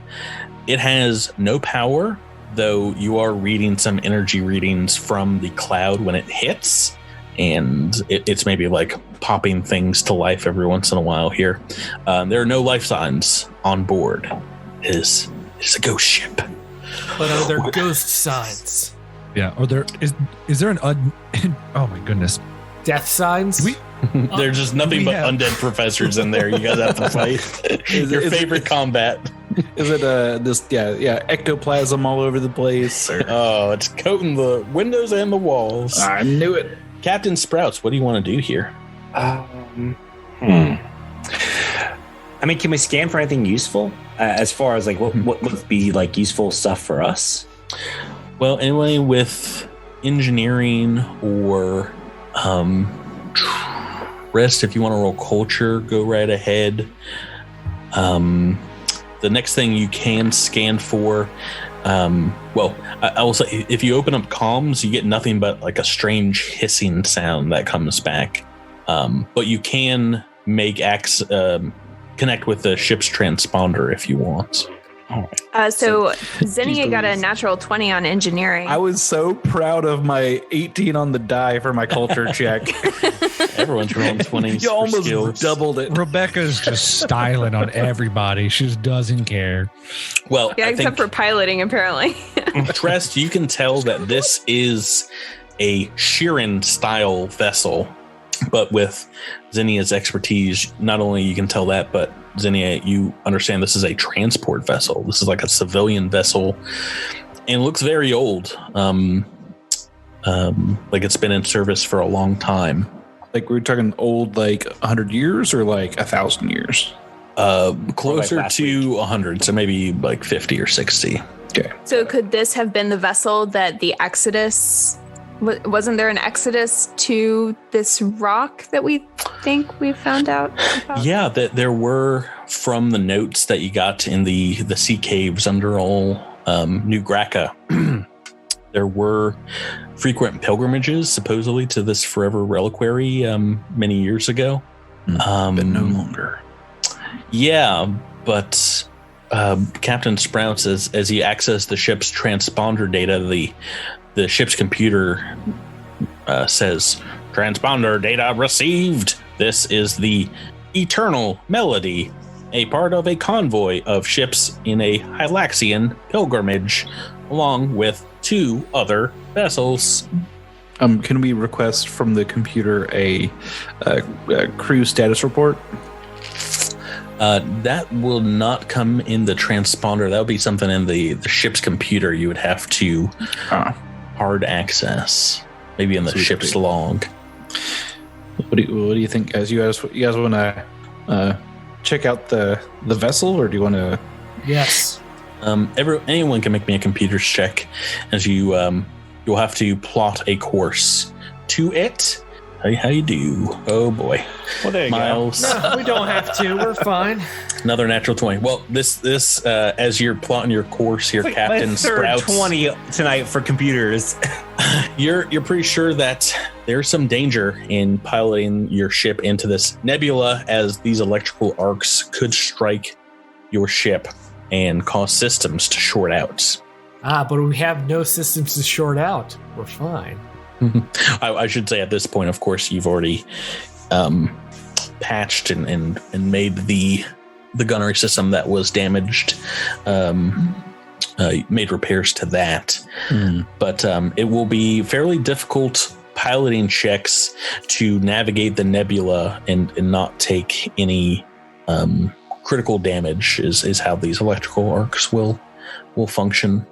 It has no power, though you are reading some energy readings from the cloud when it hits. And it's maybe like popping things to life every once in a while here. There are no life signs on board. It is a ghost ship. But are there ghost signs? Yeah. Or is there an oh my goodness. Death signs? There's just nothing but have- undead professors in there. You guys have to fight. Your favorite combat. Is it ectoplasm all over the place? Or? Oh, it's coating the windows and the walls. I knew it. Captain Sprouts, what do you want to do here? I mean, can we scan for anything useful? As far as like what would be like useful stuff for us? Well, anyway, with engineering or rest, if you want to roll culture, go right ahead. The next thing you can scan for, I will say, if you open up comms, you get nothing but like a strange hissing sound that comes back. But you can make connect with the ship's transponder if you want. So Zinnia got a natural 20 on engineering. I was so proud of my 18 on the die for my culture check. Everyone's rolling 20s. You for almost skills. doubled it. Rebecca's just styling on everybody. She just doesn't care. Well, Yeah, I except for piloting, apparently. Trest, you can tell that this is a Sheeran style vessel, but with Zinnia's expertise, not only you can tell that, but Zinnia, you understand this is a transport vessel. This is like a civilian vessel and looks very old. Like it's been in service for a long time. Like we're talking old, like 100 years or like 1,000 years? Closer last to 100, so maybe like 50 or 60. Okay. So could this have been the vessel that the Exodus... Wasn't there an Exodus to this rock that we think we found out about? Yeah, that there were, from the notes that you got in the sea caves under all New Graca, there were frequent pilgrimages supposedly to this Forever Reliquary many years ago. But no longer. Yeah, but Captain Sprouts, as he accessed the ship's transponder data, the ship's computer says, "Transponder data received. This is the Eternal Melody, a part of a convoy of ships in a Hylaxian pilgrimage, along with 2 other vessels." Can we request from the computer a crew status report? That will not come in the transponder. That would be something in the ship's computer you would have to hard access. Maybe in the ship's log. What do you think, guys? You guys want to check out the vessel, or do you want to? Yes. Anyone can make me a computer's check, as you'll have to plot a course to it. How you do? Oh boy. Well, there you Miles. No, we don't have to. We're fine. Another natural 20. Well, this as you're plotting your course here, go. Captain My third Sprouts, 20 tonight for computers. you're pretty sure that there's some danger in piloting your ship into this nebula, as these electrical arcs could strike your ship and cause systems to short out. But we have no systems to short out. We're fine. I should say at this point, of course, you've already patched and made the gunnery system that was damaged, made repairs to that. But it will be fairly difficult piloting checks to navigate the nebula and not take any critical damage is how these electrical arcs will function.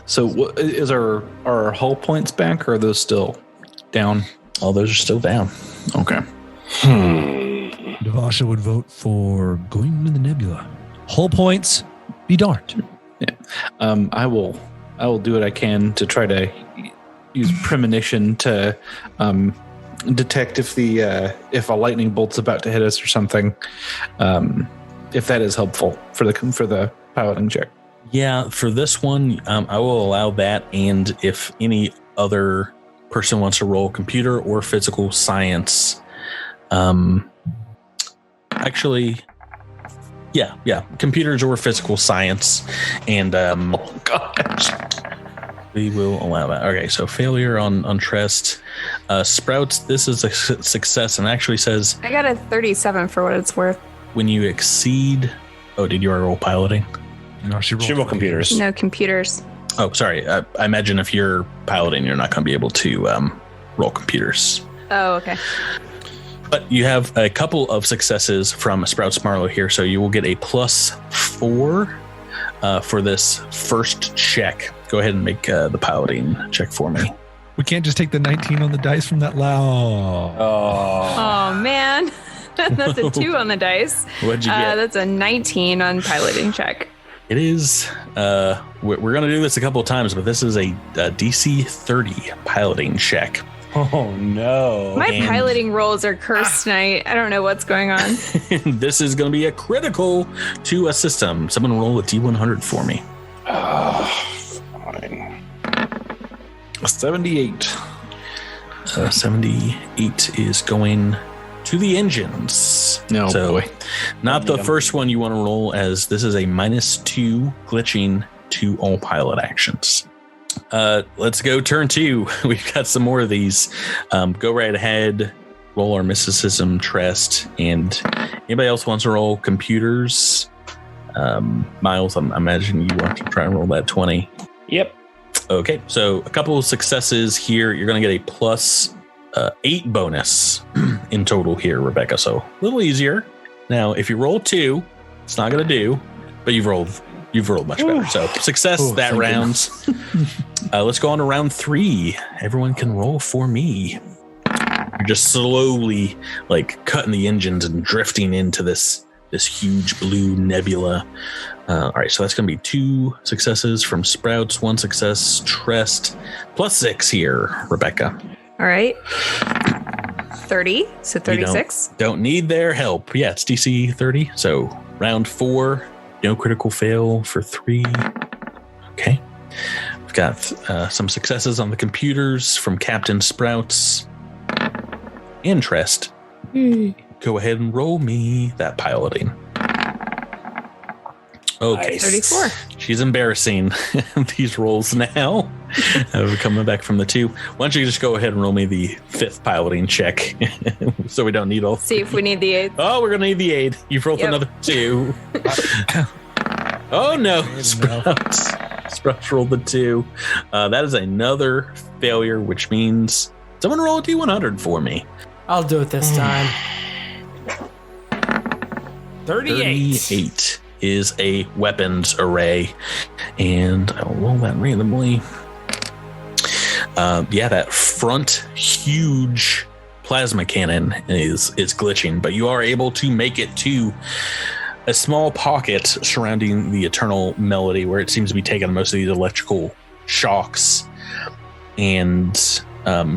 So, what is our hull points back, or are those still down? All those are still down. Okay. Devasha would vote for going to the nebula. Hull points, be darned. Yeah. I will do what I can to try to use premonition to detect if a lightning bolt's about to hit us or something. If that is helpful for the piloting check. Yeah, for this one, I will allow that. And if any other person wants to roll computer or physical science, actually, yeah, computers or physical science, and we will allow that. Okay, so failure on Trest. Sprouts, this is a success, and actually says I got a 37 for what it's worth. when you exceed. Oh, did you already roll piloting? No, she Roll computers. No computers. Oh, sorry. I imagine if you're piloting, you're not going to be able to roll computers. Oh, okay. But you have a couple of successes from Sprouts Marlowe here, so you will get a +4 for this first check. Go ahead and make the piloting check for me. We can't just take the 19 on the dice from that loud. Oh man. That's a 2 on the dice. What'd you get? That's a 19 on piloting check. It is. We're going to do this a couple of times, but this is a DC 30 piloting check. Oh, no. My piloting rolls are cursed tonight. I don't know what's going on. This is going to be a critical to a system. Someone roll a D100 for me. Fine. 78. 78 is going to the engines. No, so boy. not the first one you want to roll, as this is a -2 glitching to all pilot actions. Let's go turn 2. We've got some more of these. Go right ahead. Roll our mysticism trust. And anybody else wants to roll computers? Miles, I imagine you want to try and roll that 20. Yep. Okay, so a couple of successes here. You're going to get a +8 bonus in total here, Rebecca. So a little easier. Now, if you roll 2, it's not going to do, but you've rolled much better. So success that round. Let's go on to round 3. Everyone can roll for me. You're just slowly like cutting the engines and drifting into this huge blue nebula. All right, so that's going to be 2 successes from Sprouts, 1 success, Trest, +6 here, Rebecca. All right. 30, so 36. Don't need their help. Yeah, it's DC 30. So round 4, no critical fail for 3. Okay. We've got some successes on the computers from Captain Sprouts and Trest. Go ahead and roll me that piloting. Okay. Nice. 34. She's embarrassing these rolls now. We're coming back from the 2. Why don't you just go ahead and roll me the 5th piloting check so we don't need all 3. See if we need the 8. Oh, we're going to need the 8. You've rolled another 2. Oh, no. Sprouts rolled the 2. That is another failure, which means someone roll a D100 for me. I'll do it this time. 38 is a weapons array, and I'll roll that randomly. That front huge plasma cannon is glitching, but you are able to make it to a small pocket surrounding the Eternal Melody, where it seems to be taking most of these electrical shocks, and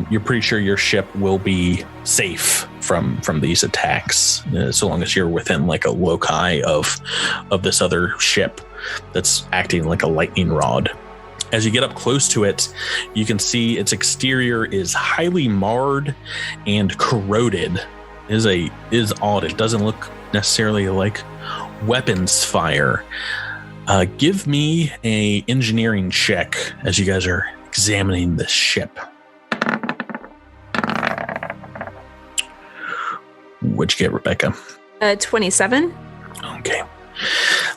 you're pretty sure your ship will be safe from these attacks, so long as you're within like a loci of this other ship that's acting like a lightning rod. As you get up close to it, you can see its exterior is highly marred and corroded. It is odd. It doesn't look necessarily like weapons fire. Give me a engineering check as you guys are examining this ship. What'd you get, Rebecca? 27. Okay.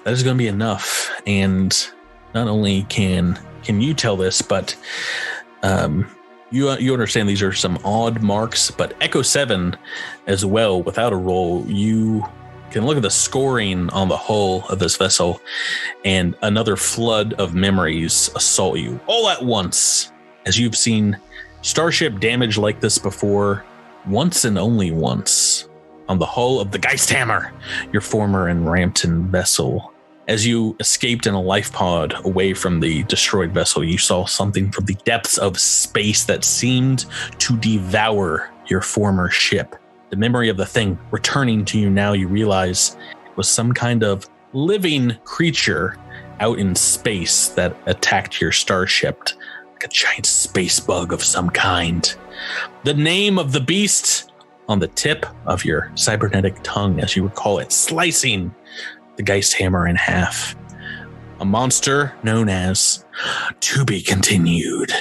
That is going to be enough. And not only can you tell this, but you understand these are some odd marks, but Echo 7 as well, without a roll, you can look at the scoring on the hull of this vessel, and another flood of memories assault you all at once, as you've seen starship damage like this before, once and only once, on the hull of the Geisthammer, your former and Rampton vessel. As you escaped in a life pod away from the destroyed vessel, you saw something from the depths of space that seemed to devour your former ship. The memory of the thing returning to you now, you realize it was some kind of living creature out in space that attacked your starship, like a giant space bug of some kind. The name of the beast on the tip of your cybernetic tongue, as you recall it, slicing the Geisthammer in half. A monster known as To Be Continued.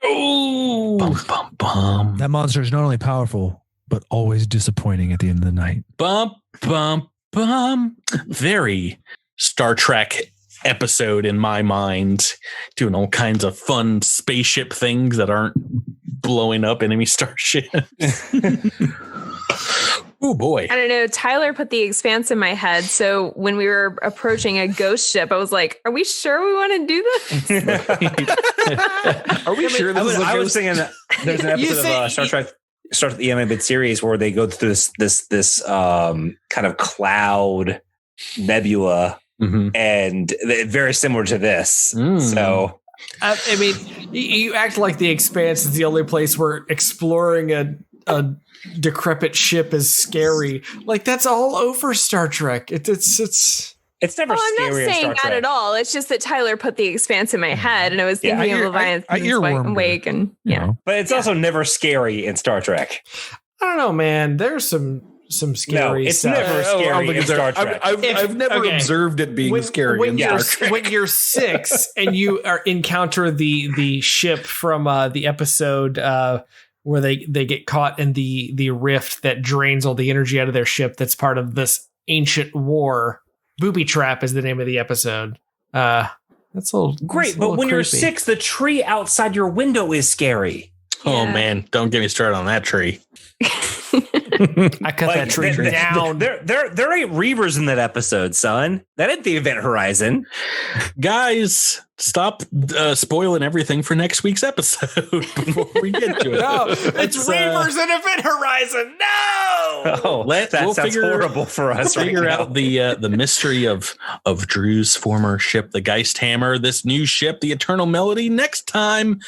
Oh, bum, bum, bum. That monster is not only powerful, but always disappointing at the end of the night. Bum, bum, bum. Very Star Trek episode in my mind, doing all kinds of fun spaceship things that aren't blowing up enemy starships. Oh boy. I don't know. Tyler put the Expanse in my head. So when we were approaching a ghost ship, I was like, are we sure we want to do this? Are we sure this is I was thinking that there's an episode of Star Trek the animated series where they go through this kind of cloud nebula, and very similar to this. So I mean, you act like the Expanse is the only place where exploring a decrepit ship is scary. Like, that's all over Star Trek. It's never scary. I'm not saying that at all. It's just that Tyler put the Expanse in my head, and I was thinking of Leviathan Wake, and but it's also never scary in Star Trek. I don't know, man. There's some scary No, it's stuff. never scary in Star Trek. I've never observed it being scary when in you're, Star Trek. when you're 6 and you encounter the ship from the episode where they get caught in the rift that drains all the energy out of their ship that's part of this ancient war. Booby Trap is the name of the episode. That's a little Great, that's a but little when you're creepy. 6, the tree outside your window is scary. Oh Yeah. man, don't get me started on that tree. I cut that tree down. There ain't reavers in that episode, son. That ain't the event horizon. Guys, stop spoiling everything for next week's episode before we get to it. No, it's Reavers and Event Horizon. No. Oh, that sounds horrible for us. Figure right out the mystery of Drew's former ship, the Geist Hammer, this new ship, the Eternal Melody, next time.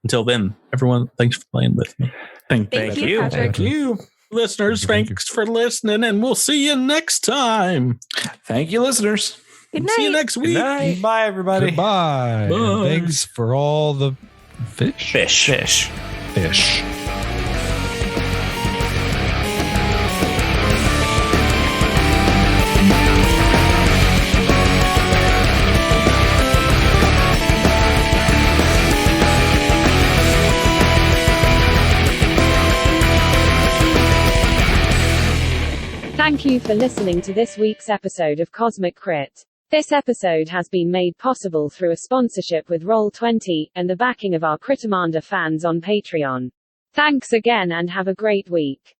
Until then, everyone, thanks for playing with me. Thank you, Patrick. Thank you. Listeners, thanks for listening, and we'll see you next time. Thank you, listeners. Good night. See you next week. Bye, everybody. Goodbye. Bye. Thanks for all the fish. Fish. Fish. Thank you for listening to this week's episode of Cosmic Crit. This episode has been made possible through a sponsorship with Roll20 and the backing of our Critamanda fans on Patreon. Thanks again and have a great week.